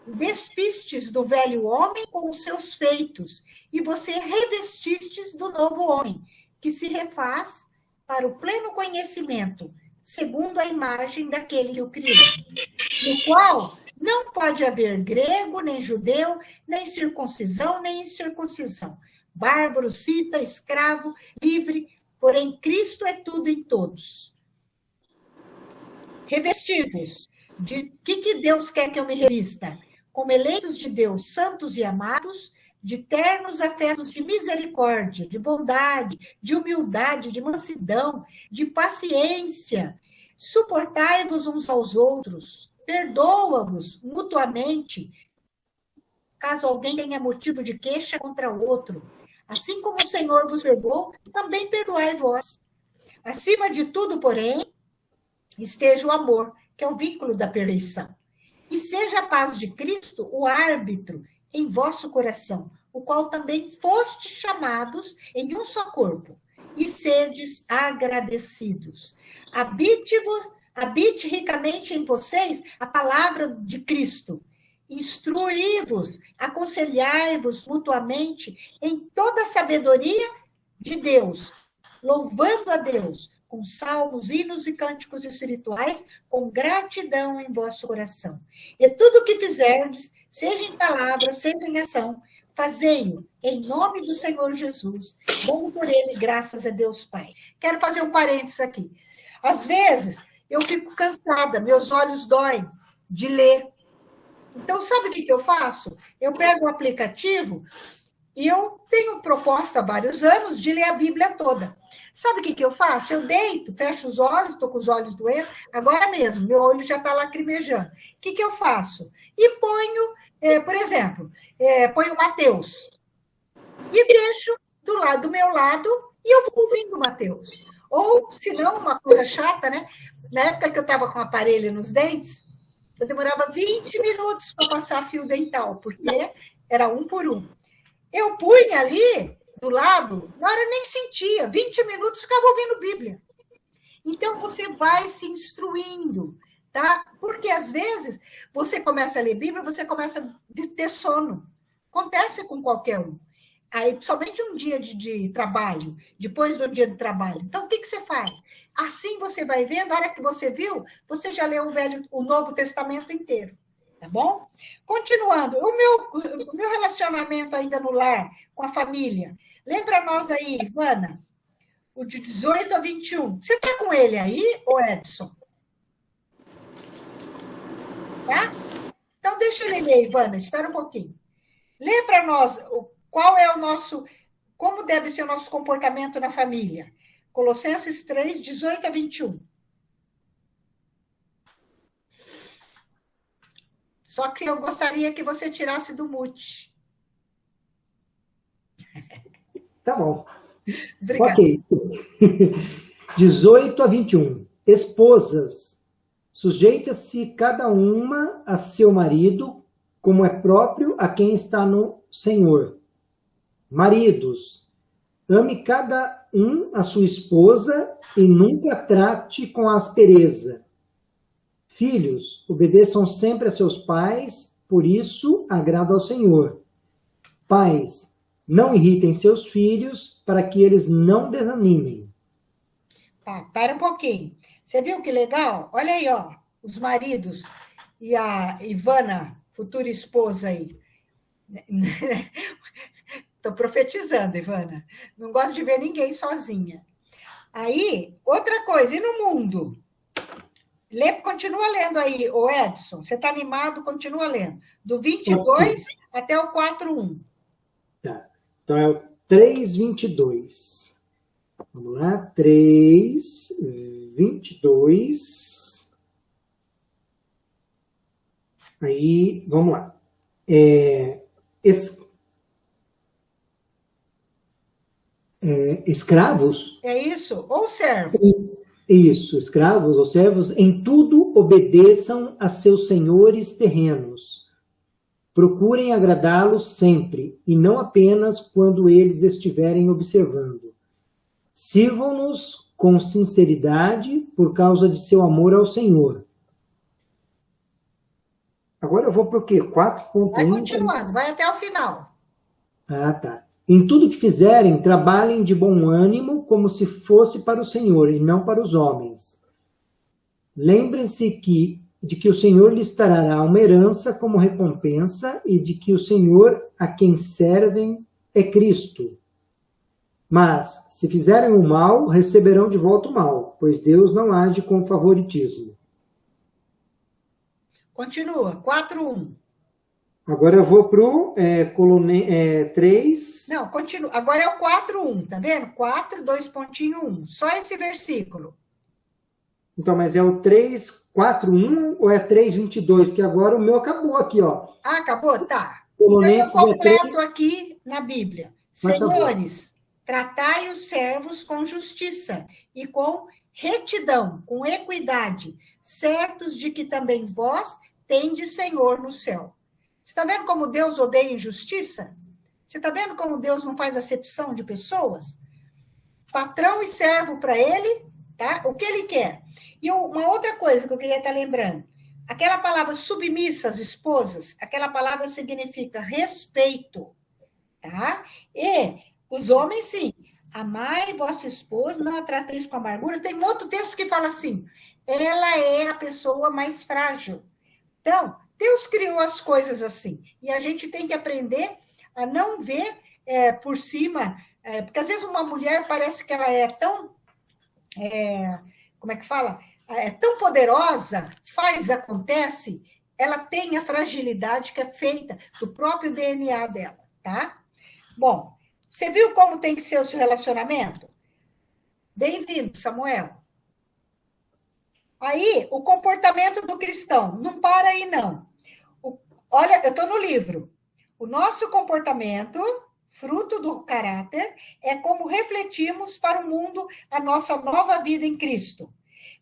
despistes do velho homem com os seus feitos, e você revestistes do novo homem, que se refaz para o pleno conhecimento, segundo a imagem daquele que o criou, no qual não pode haver grego, nem judeu, nem circuncisão, nem incircuncisão, bárbaro, cita, escravo, livre, porém Cristo é tudo em todos. Revestivos. De que Deus quer que eu me revista? Como eleitos de Deus, santos e amados, de ternos afetos de misericórdia, de bondade, de humildade, de mansidão, de paciência. Suportai-vos uns aos outros, perdoa-vos mutuamente, caso alguém tenha motivo de queixa contra o outro. Assim como o Senhor vos perdoou, também perdoai vós. Acima de tudo, porém, esteja o amor, que é o vínculo da perfeição. E seja a paz de Cristo o árbitro em vosso coração, o qual também fostes chamados em um só corpo, e sedes agradecidos. Habite ricamente em vocês a palavra de Cristo. Instruí-vos, aconselhai-vos mutuamente em toda a sabedoria de Deus, louvando a Deus com salmos, hinos e cânticos espirituais, com gratidão em vosso coração. E tudo o que fizerdes, seja em palavra, seja em ação, fazei-o em nome do Senhor Jesus, dando por ele graças a Deus Pai. Quero fazer um parênteses aqui. Às vezes, eu fico cansada, meus olhos doem de ler. Então, sabe o que eu faço? Eu pego o aplicativo e eu tenho proposta há vários anos de ler a Bíblia toda. Sabe o que eu faço? Eu deito, fecho os olhos, estou com os olhos doendo, agora mesmo, meu olho já está lacrimejando. O que eu faço? E ponho, por exemplo, ponho Mateus. E deixo do meu lado e eu vou ouvindo Mateus. Ou, se não, uma coisa chata, né? Na época que eu estava com aparelho nos dentes, eu demorava 20 minutos para passar fio dental, porque era um por um. Eu punha ali, do lado, na hora eu nem sentia, 20 minutos ficava ouvindo Bíblia. Então, você vai se instruindo, tá? Porque, às vezes, você começa a ler Bíblia, você começa a ter sono. Acontece com qualquer um. Aí, somente um dia de trabalho, depois do dia de trabalho. Então, o que você faz? Assim você vai vendo, na hora que você viu, você já leu o Novo Testamento inteiro. Tá bom? Continuando, o meu relacionamento ainda no lar, com a família. Lembra nós aí, Ivana? O de 18 a 21. Você está com ele aí, ô Edson? Tá? Então, deixa ele ler, Ivana, espera um pouquinho. Lê para nós qual é o nosso, como deve ser o nosso comportamento na família. Colossenses 3, 18 a 21. Só que eu gostaria que você tirasse do mute. Tá bom. Obrigada. Ok. 18 a 21. Esposas, sujeita-se cada uma a seu marido, como é próprio a quem está no Senhor. Maridos, ame cada um a sua esposa e nunca trate com aspereza. Filhos, obedeçam sempre a seus pais, por isso agrada ao Senhor. Pais, não irritem seus filhos para que eles não desanimem. Tá, para um pouquinho. Você viu que legal? Olha aí, ó, os maridos e a Ivana, futura esposa aí. Estou profetizando, Ivana. Não gosto de ver ninguém sozinha. Aí, outra coisa, e no mundo? Continua lendo aí, ô Edson. Você está animado? Continua lendo. Do 22 até o 4:1. Tá. Então é o 3:22. Vamos lá. 3:22. Aí, vamos lá. Escravos? É isso? Ou servos? Isso, escravos ou servos, em tudo obedeçam a seus senhores terrenos. Procurem agradá-los sempre, e não apenas quando eles estiverem observando. Sirvam-nos com sinceridade por causa de seu amor ao Senhor. Agora eu vou para o quê? 4.1? Vai continuando, vai até o final. Ah, tá. Em tudo que fizerem, trabalhem de bom ânimo, como se fosse para o Senhor e não para os homens. Lembrem-se de que o Senhor lhes trará uma herança como recompensa e de que o Senhor a quem servem é Cristo. Mas, se fizerem o mal, receberão de volta o mal, pois Deus não age com favoritismo. Continua, 4:1. Agora eu vou para o 3. Não, continua. Agora é o 4:1, tá vendo? 4, 2.1. Só esse versículo. Então, mas é o 3:4:1 ou é 3:22? Porque agora o meu acabou aqui, ó. Ah, acabou? Tá. Colonenses Eu completo 3. aqui na Bíblia. Faz favor. Senhores, tratai os servos com justiça e com retidão, com equidade, certos de que também vós tendes Senhor no céu. Você está vendo como Deus odeia injustiça? Você está vendo como Deus não faz acepção de pessoas? Patrão e servo para ele, tá? O que ele quer. E uma outra coisa que eu queria estar lembrando. Aquela palavra submissa às esposas, aquela palavra significa respeito, tá? E os homens, sim. Amai vossa esposa, não a trateis com amargura. Tem um outro texto que fala assim, ela é a pessoa mais frágil. Então, Deus criou as coisas assim. E a gente tem que aprender a não ver por cima, porque às vezes uma mulher parece que ela é tão, como é que fala? É tão poderosa, acontece, ela tem a fragilidade que é feita do próprio DNA dela, tá? Bom, você viu como tem que ser o seu relacionamento? Bem-vindo, Samuel. Aí, o comportamento do cristão, não para aí, não. Olha, eu estou no livro. O nosso comportamento, fruto do caráter, é como refletimos para o mundo a nossa nova vida em Cristo.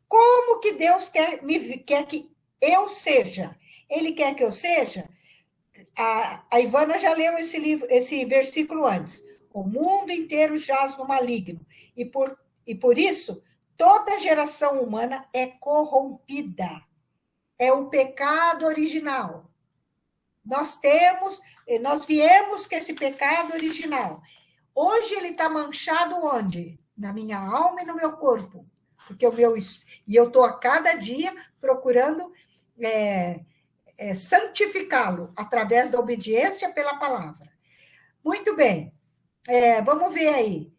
Como que Deus quer que eu seja? Ele quer que eu seja? A Ivana já leu esse versículo antes. O mundo inteiro jaz no maligno. E por isso, toda geração humana é corrompida. É o pecado original. Nós viemos com esse pecado original. Hoje ele está manchado onde? Na minha alma e no meu corpo. Porque e eu estou a cada dia procurando santificá-lo através da obediência pela palavra. Muito bem. Vamos ver aí.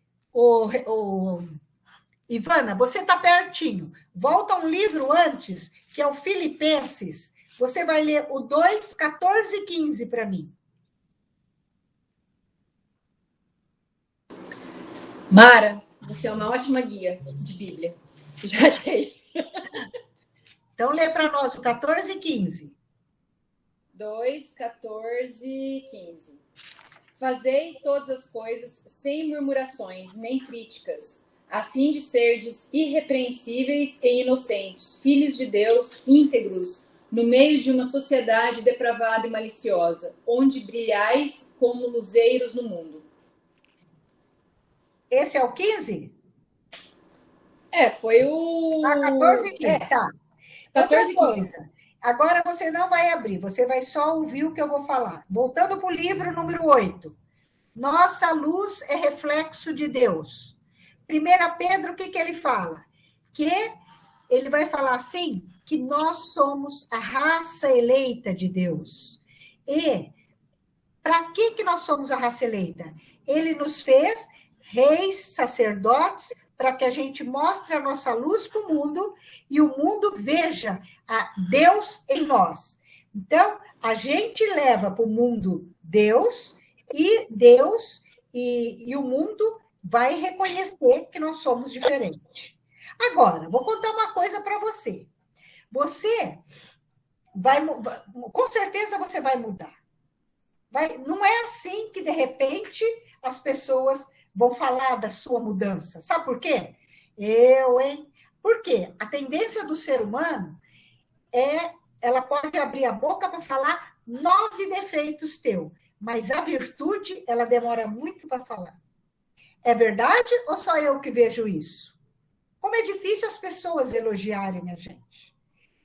Ivana, você está pertinho. Volta um livro antes, que é o Filipenses. Você vai ler o 2, 14 e 15 para mim. Mara, você é uma ótima guia de Bíblia. Já achei. Então, lê para nós o 14 e 15. 2, 14 e 15. Fazei todas as coisas sem murmurações nem críticas, a fim de serdes irrepreensíveis e inocentes, filhos de Deus, íntegros, no meio de uma sociedade depravada e maliciosa, onde brilhais como luzeiros no mundo. Esse é o 15? Foi o... 14 e 15, tá. 14 e 15. Agora você não vai abrir, você vai só ouvir o que eu vou falar. Voltando para o livro número 8. Nossa luz é reflexo de Deus. 1 Pedro, o que ele fala? Que ele vai falar assim, que nós somos a raça eleita de Deus. E para que nós somos a raça eleita? Ele nos fez reis, sacerdotes, para que a gente mostre a nossa luz para o mundo e o mundo veja a Deus em nós. Então, a gente leva para o mundo Deus e o mundo vai reconhecer que nós somos diferentes. Agora, vou contar uma coisa para você. Você vai, com certeza você vai mudar. Não é assim que, de repente, as pessoas vão falar da sua mudança. Sabe por quê? Por quê? A tendência do ser humano ela pode abrir a boca para falar 9 defeitos teus, mas a virtude, ela demora muito para falar. É verdade ou só eu que vejo isso? Como é difícil as pessoas elogiarem a gente.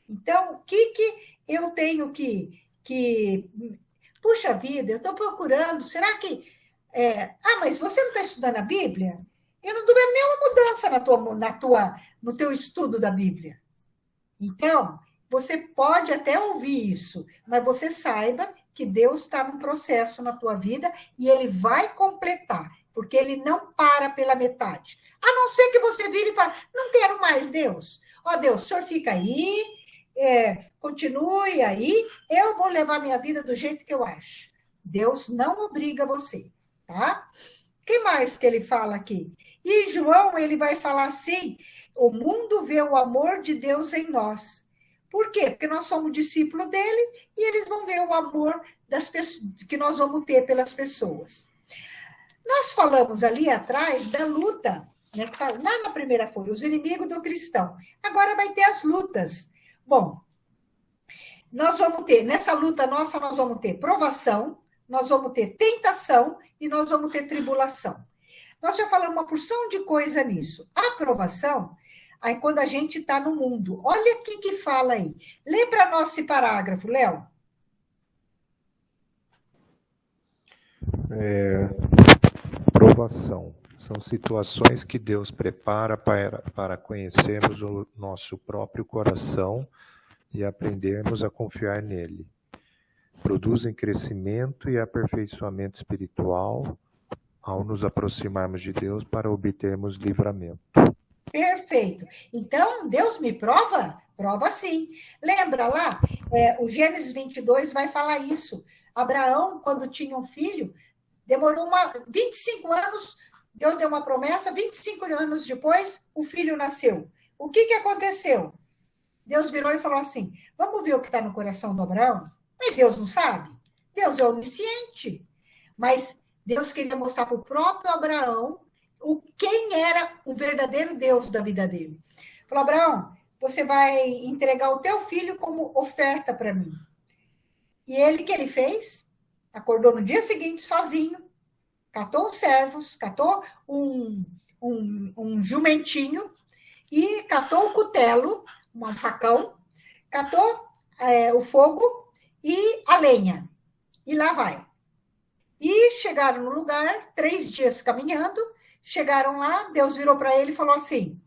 Então, o que eu tenho que... Puxa vida, eu estou procurando, será que... mas você não está estudando a Bíblia? Eu não estou vendo nenhuma mudança no teu estudo da Bíblia. Então, você pode até ouvir isso, mas você saiba que Deus está num processo na tua vida e Ele vai completar, porque Ele não para pela metade. A não ser que você vire e fale, não quero mais, Deus. Deus, o senhor fica aí, continue aí, eu vou levar minha vida do jeito que eu acho. Deus não obriga você, tá? O que mais que ele fala aqui? E João, ele vai falar assim, o mundo vê o amor de Deus em nós. Por quê? Porque nós somos discípulos dele e eles vão ver o amor que nós vamos ter pelas pessoas. Nós falamos ali atrás da luta, né? Lá na primeira folha, os inimigos do cristão. Agora vai ter as lutas. Bom, nós vamos ter, nessa luta nossa, nós vamos ter provação, nós vamos ter tentação e nós vamos ter tribulação. Nós já falamos uma porção de coisa nisso. A aprovação, aí quando a gente está no mundo. Olha o que fala aí. Lê para nós esse parágrafo, Léo. Provação. São situações que Deus prepara para conhecermos o nosso próprio coração e aprendermos a confiar nele. Produzem crescimento e aperfeiçoamento espiritual ao nos aproximarmos de Deus para obtermos livramento. Perfeito. Então, Deus me prova? Prova sim. Lembra lá? O Gênesis 22 vai falar isso. Abraão, quando tinha um filho, demorou 25 anos, Deus deu uma promessa, 25 anos depois, o filho nasceu. O que aconteceu? Deus virou e falou assim, vamos ver o que está no coração do Abraão? Mas Deus não sabe. Deus é onisciente. Mas Deus queria mostrar para o próprio Abraão quem era o verdadeiro Deus da vida dele. Falou, Abraão, você vai entregar o teu filho como oferta para mim. E ele, o que ele fez? Acordou no dia seguinte, sozinho, catou os servos, catou um jumentinho e catou o cutelo, um facão, catou o fogo e a lenha. E lá vai. E chegaram no lugar, 3 dias caminhando, chegaram lá, Deus virou para ele e falou assim,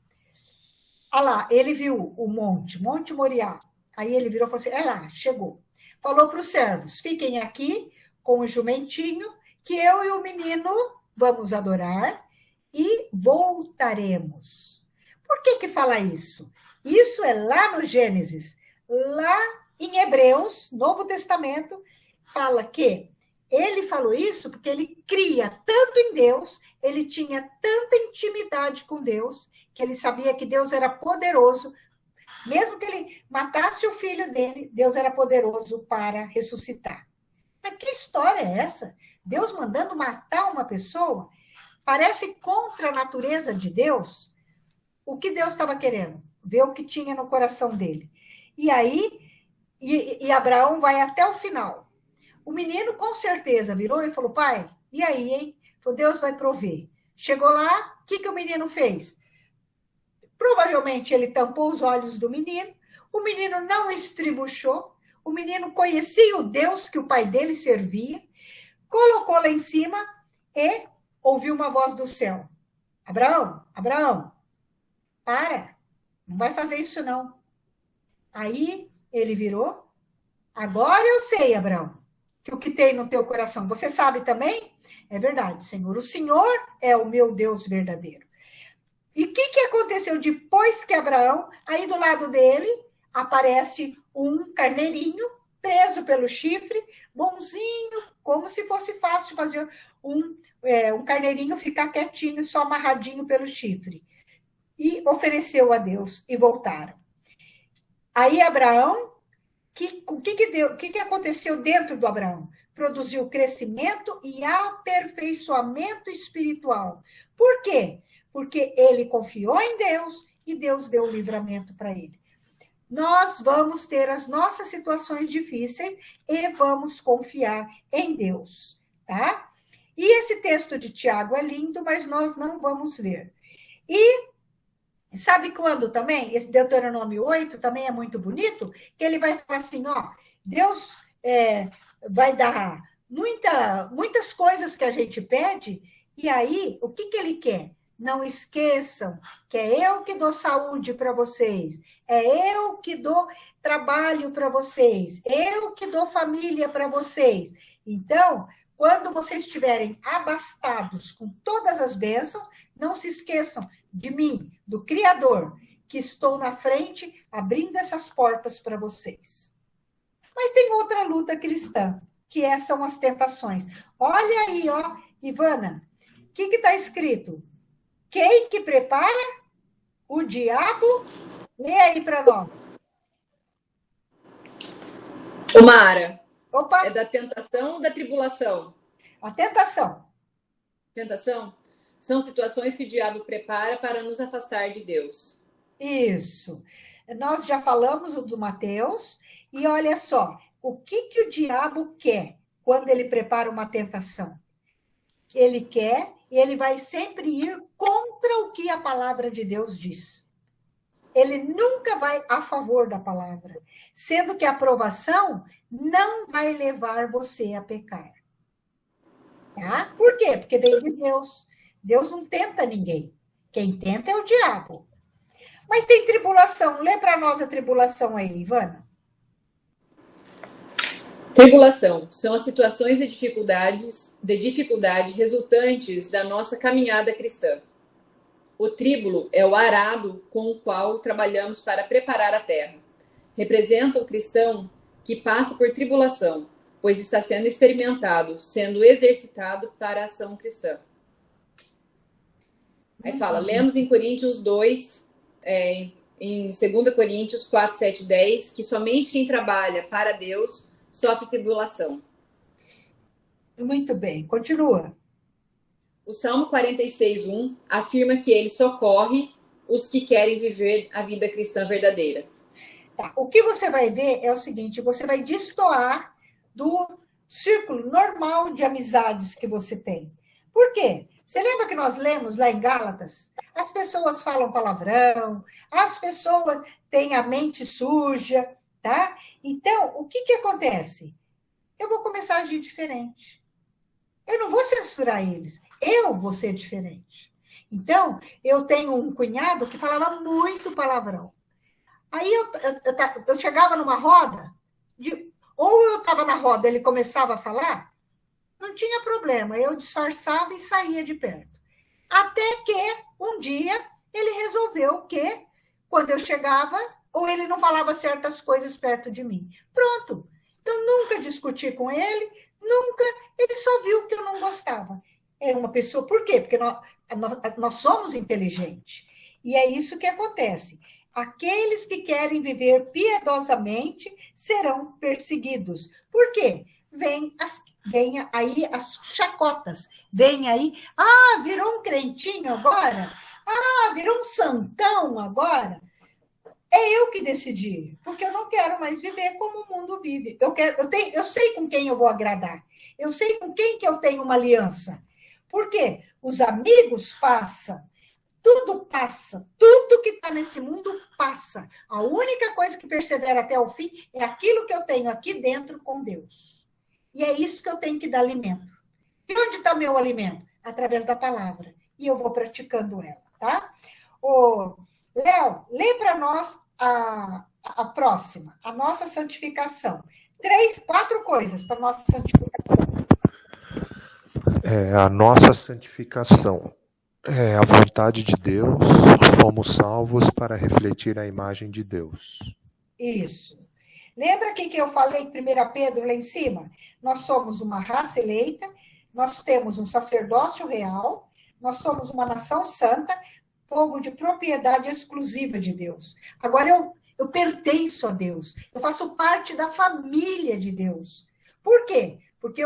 lá, ele viu o Monte Moriá. Aí ele virou e falou assim, lá, chegou. Falou para os servos, fiquem aqui com o jumentinho, que eu e o menino vamos adorar e voltaremos. Por que fala isso? Isso é lá no Gênesis. Lá em Hebreus, Novo Testamento, fala que ele falou isso porque ele cria tanto em Deus, ele tinha tanta intimidade com Deus, que ele sabia que Deus era poderoso. Mesmo que ele matasse o filho dele, Deus era poderoso para ressuscitar. Mas que história é essa? Deus mandando matar uma pessoa? Parece contra a natureza de Deus. O que Deus estava querendo? Ver o que tinha no coração dele. E aí, Abraão vai até o final. O menino, com certeza, virou e falou, pai, e aí, hein? Falou, Deus vai prover. Chegou lá, o que o menino fez? Provavelmente ele tampou os olhos do menino, o menino não estribuchou, o menino conhecia o Deus que o pai dele servia, colocou lá em cima e ouviu uma voz do céu. Abraão, para, não vai fazer isso não. Aí ele virou, agora eu sei, Abraão, que o que tem no teu coração, você sabe também? É verdade, Senhor, o Senhor é o meu Deus verdadeiro. E o que aconteceu depois que Abraão, aí do lado dele, aparece um carneirinho preso pelo chifre, bonzinho, como se fosse fácil fazer um carneirinho ficar quietinho, só amarradinho pelo chifre. E ofereceu a Deus e voltaram. Aí Abraão, o que aconteceu dentro do Abraão? Produziu crescimento e aperfeiçoamento espiritual. Por quê? Porque ele confiou em Deus e Deus deu o livramento para ele. Nós vamos ter as nossas situações difíceis e vamos confiar em Deus, tá? E esse texto de Tiago é lindo, mas nós não vamos ver. E sabe quando também? Esse Deuteronômio 8 também é muito bonito, que ele vai falar assim, ó, Deus vai dar muitas coisas que a gente pede, e aí, o que ele quer? Não esqueçam que é eu que dou saúde para vocês, é eu que dou trabalho para vocês, eu que dou família para vocês. Então, quando vocês estiverem abastados com todas as bênçãos, não se esqueçam de mim, do Criador, que estou na frente, abrindo essas portas para vocês. Mas tem outra luta cristã, que são as tentações. Olha aí, ó, Ivana, o que está escrito? Quem que prepara? O diabo? Lê aí para nós. Ô, Mara, Opa, é da tentação ou da tribulação? a tentação. Tentação são situações que o diabo prepara para nos afastar de Deus. Isso. Nós já falamos do Mateus, e olha só, o que o diabo quer quando ele prepara uma tentação? Ele quer, e ele vai sempre ir contra o que a palavra de Deus diz. Ele nunca vai a favor da palavra, sendo que a aprovação não vai levar você a pecar. Tá? Por quê? Porque vem de Deus. Deus não tenta ninguém. Quem tenta é o diabo. Mas tem tribulação. Lê para nós a tribulação aí, Ivana. Tribulação são as situações de dificuldade resultantes da nossa caminhada cristã. O tríbulo é o arado com o qual trabalhamos para preparar a terra. Representa o cristão que passa por tribulação, pois está sendo experimentado, sendo exercitado para a ação cristã. Aí fala, lemos em Coríntios 2, em 2 Coríntios 4, 7, 10, que somente quem trabalha para Deus sofre tribulação. Muito bem, continua. O Salmo 46, 1 afirma que ele socorre os que querem viver a vida cristã verdadeira. Tá. O que você vai ver é o seguinte, você vai destoar do círculo normal de amizades que você tem. Por quê? Você lembra que nós lemos lá em Gálatas? As pessoas falam palavrão, as pessoas têm a mente suja, tá? Então, o que acontece? Eu vou começar a agir diferente. Eu não vou censurar eles, eu vou ser diferente. Então, eu tenho um cunhado que falava muito palavrão. Aí eu chegava numa roda, ou eu estava na roda, ele começava a falar, não tinha problema, eu disfarçava e saía de perto. Até que, um dia, ele resolveu que, quando eu chegava, ou ele não falava certas coisas perto de mim. Pronto. Eu nunca discuti com ele, nunca. Ele só viu que eu não gostava. Era uma pessoa... Por quê? Porque nós somos inteligentes. E é isso que acontece. Aqueles que querem viver piedosamente serão perseguidos. Por quê? Vem aí as chacotas. Vem aí, virou um crentinho agora? Virou um santão agora? É eu que decidi, porque eu não quero mais viver como o mundo vive. Eu sei com quem eu vou agradar. Eu sei com quem que eu tenho uma aliança. Por quê? Os amigos passam. Tudo passa. Tudo que está nesse mundo passa. A única coisa que persevera até o fim é aquilo que eu tenho aqui dentro com Deus. E é isso que eu tenho que dar alimento. E onde está meu alimento? Através da palavra. E eu vou praticando ela, tá? Léo, lê para nós a próxima, a nossa santificação. 4 coisas para a nossa santificação. A nossa santificação. É a vontade de Deus, fomos salvos para refletir a imagem de Deus. Isso. Lembra que eu falei em 1 Pedro lá em cima? Nós somos uma raça eleita, nós temos um sacerdócio real, nós somos uma nação santa, povo de propriedade exclusiva de Deus. Agora eu pertenço a Deus, eu faço parte da família de Deus. Por quê? Porque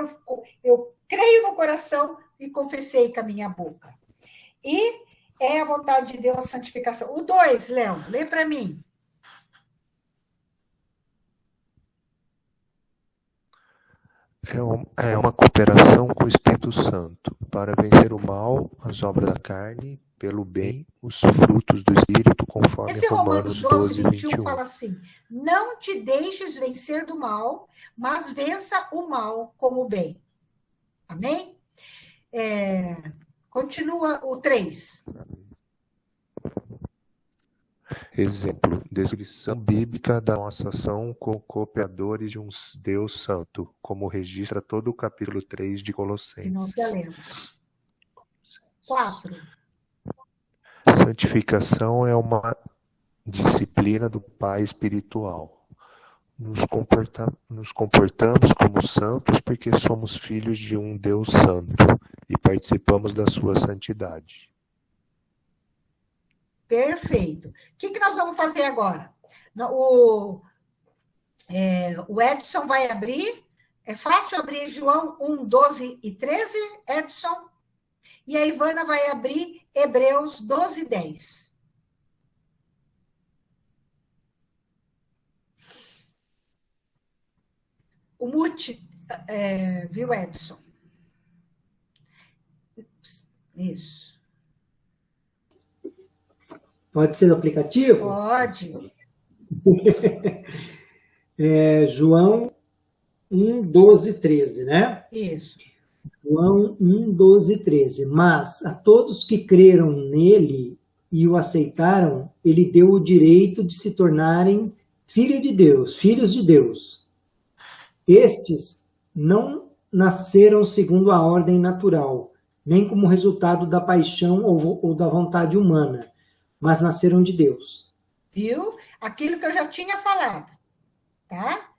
eu creio no coração e confessei com a minha boca. E é a vontade de Deus a santificação. O 2, Léo, lê para mim. É uma cooperação com o Espírito Santo, para vencer o mal, as obras da carne, pelo bem, os frutos do Espírito, conforme Esse Romanos 12, 21 21. fala assim: não te deixes vencer do mal, mas vença o mal com o bem. Amém? Continua o 3. Exemplo, descrição bíblica da nossa ação com cooperadores de um Deus santo, como registra todo o capítulo 3 de Que Colossenses. nós já lemos. 4. Santificação é uma disciplina do Pai espiritual. Nos comportamos como santos porque somos filhos de um Deus santo e participamos da sua santidade. Perfeito. O que nós vamos fazer agora? O Edson vai abrir. É fácil abrir João 1, 12 e 13, Edson? E a Ivana vai abrir Hebreus 12, 10. O mute, viu, Edson? Isso. Pode ser no aplicativo? Pode. João 1, 12, 13, né? Isso. João 1, 12, 13. Mas a todos que creram nele e o aceitaram, ele deu o direito de se tornarem filhos de Deus. Estes não nasceram segundo a ordem natural, nem como resultado da paixão ou da vontade humana, mas nasceram de Deus. Viu? Aquilo que eu já tinha falado, tá?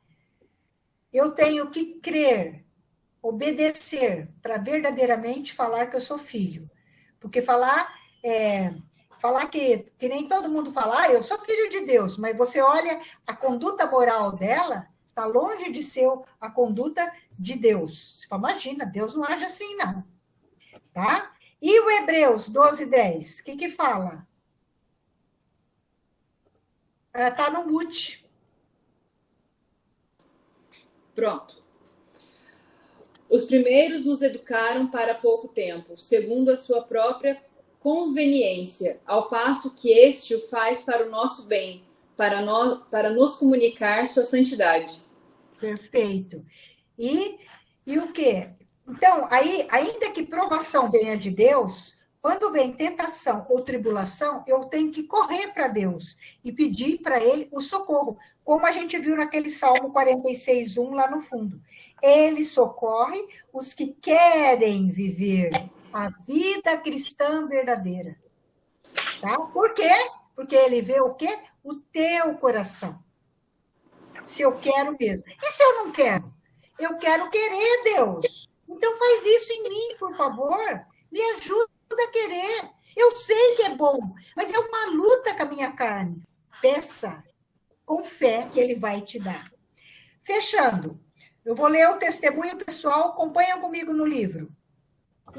Eu tenho que crer, obedecer, para verdadeiramente falar que eu sou filho. Porque falar que nem todo mundo fala, eu sou filho de Deus, mas você olha a conduta moral dela, está longe de ser a conduta de Deus. Você fala, imagina, Deus não age assim, não. Tá? E o Hebreus 12, 10, o que fala? Está no mute. Pronto. Os primeiros nos educaram para pouco tempo, segundo a sua própria conveniência, ao passo que este o faz para o nosso bem, para nos comunicar sua santidade. Perfeito. E o quê? Então, aí, ainda que provação venha de Deus, quando vem tentação ou tribulação, eu tenho que correr para Deus e pedir para Ele o socorro, como a gente viu naquele Salmo 46, 1 lá no fundo. Ele socorre os que querem viver a vida cristã verdadeira. Tá? Por quê? Porque ele vê o quê? O teu coração. Se eu quero mesmo. E se eu não quero? Eu quero querer, Deus. Então faz isso em mim, por favor. Me ajuda a querer. Eu sei que é bom, mas é uma luta com a minha carne. Peça com fé que ele vai te dar. Fechando. Eu vou ler o testemunho pessoal, acompanha comigo no livro.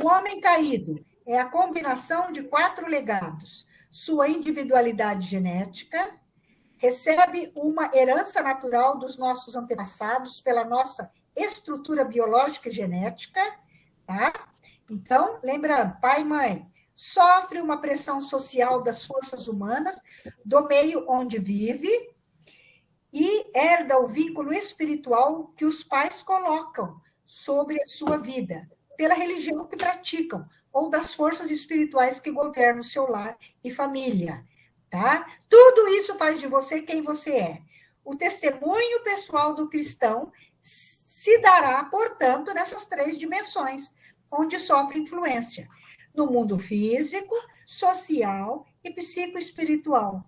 O homem caído é a combinação de 4 legados. Sua individualidade genética, recebe uma herança natural dos nossos antepassados pela nossa estrutura biológica e genética, tá? Então, lembrando, pai e mãe, sofre uma pressão social das forças humanas, do meio onde vive, e herda o vínculo espiritual que os pais colocam sobre a sua vida, pela religião que praticam, ou das forças espirituais que governam o seu lar e família, tá? Tudo isso faz de você quem você é. O testemunho pessoal do cristão se dará, portanto, nessas 3 dimensões, onde sofre influência. no mundo físico, social e psicoespiritual.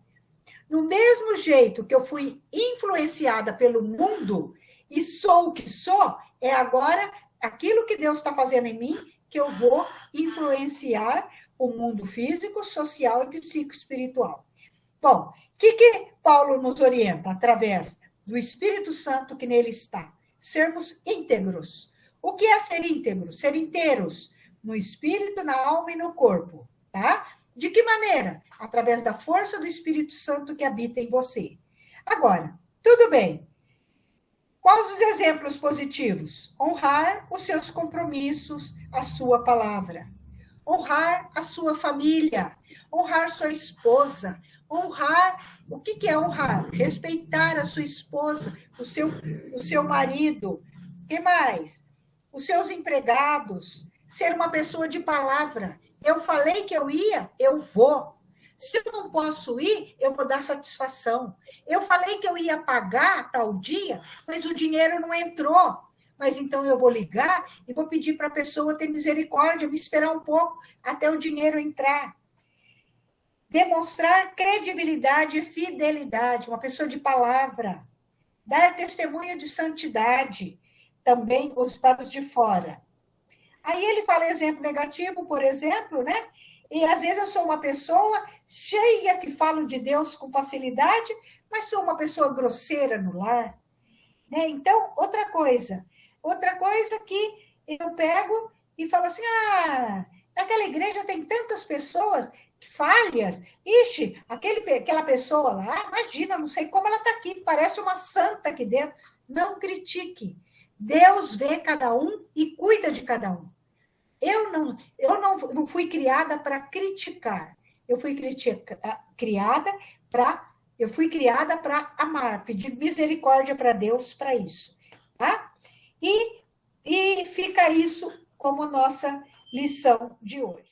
No mesmo jeito que eu fui influenciada pelo mundo e sou o que sou, é agora aquilo que Deus está fazendo em mim que eu vou influenciar o mundo físico, social e psicoespiritual. Bom, o que Paulo nos orienta? Através do Espírito Santo que nele está. Sermos íntegros. O que é ser íntegro? Ser inteiros no espírito, na alma e no corpo, tá? De que maneira? Através da força do Espírito Santo que habita em você. Agora, tudo bem. Quais os exemplos positivos? Honrar os seus compromissos, a sua palavra. Honrar a sua família. Honrar sua esposa. Honrar, o que é honrar? Respeitar a sua esposa, o seu marido. O que mais? Os seus empregados. Ser uma pessoa de palavra. Eu falei que eu ia, eu vou. Se eu não posso ir, eu vou dar satisfação. Eu falei que eu ia pagar tal dia, mas o dinheiro não entrou. Mas então eu vou ligar e vou pedir para a pessoa ter misericórdia, me esperar um pouco até o dinheiro entrar. Demonstrar credibilidade e fidelidade, uma pessoa de palavra. Dar testemunho de santidade, também para os de fora. Aí ele fala exemplo negativo, por exemplo, né? E às vezes eu sou uma pessoa cheia que falo de Deus com facilidade, mas sou uma pessoa grosseira no lar. Né? Então, outra coisa que eu pego e falo assim, naquela igreja tem tantas pessoas falhas, ixi, aquela pessoa lá, imagina, não sei como ela está aqui, parece uma santa aqui dentro. Não critique. Deus vê cada um e cuida de cada um. Eu não fui criada para criticar. Eu fui criada para amar, pedir misericórdia para Deus para isso. Tá? E fica isso como nossa lição de hoje.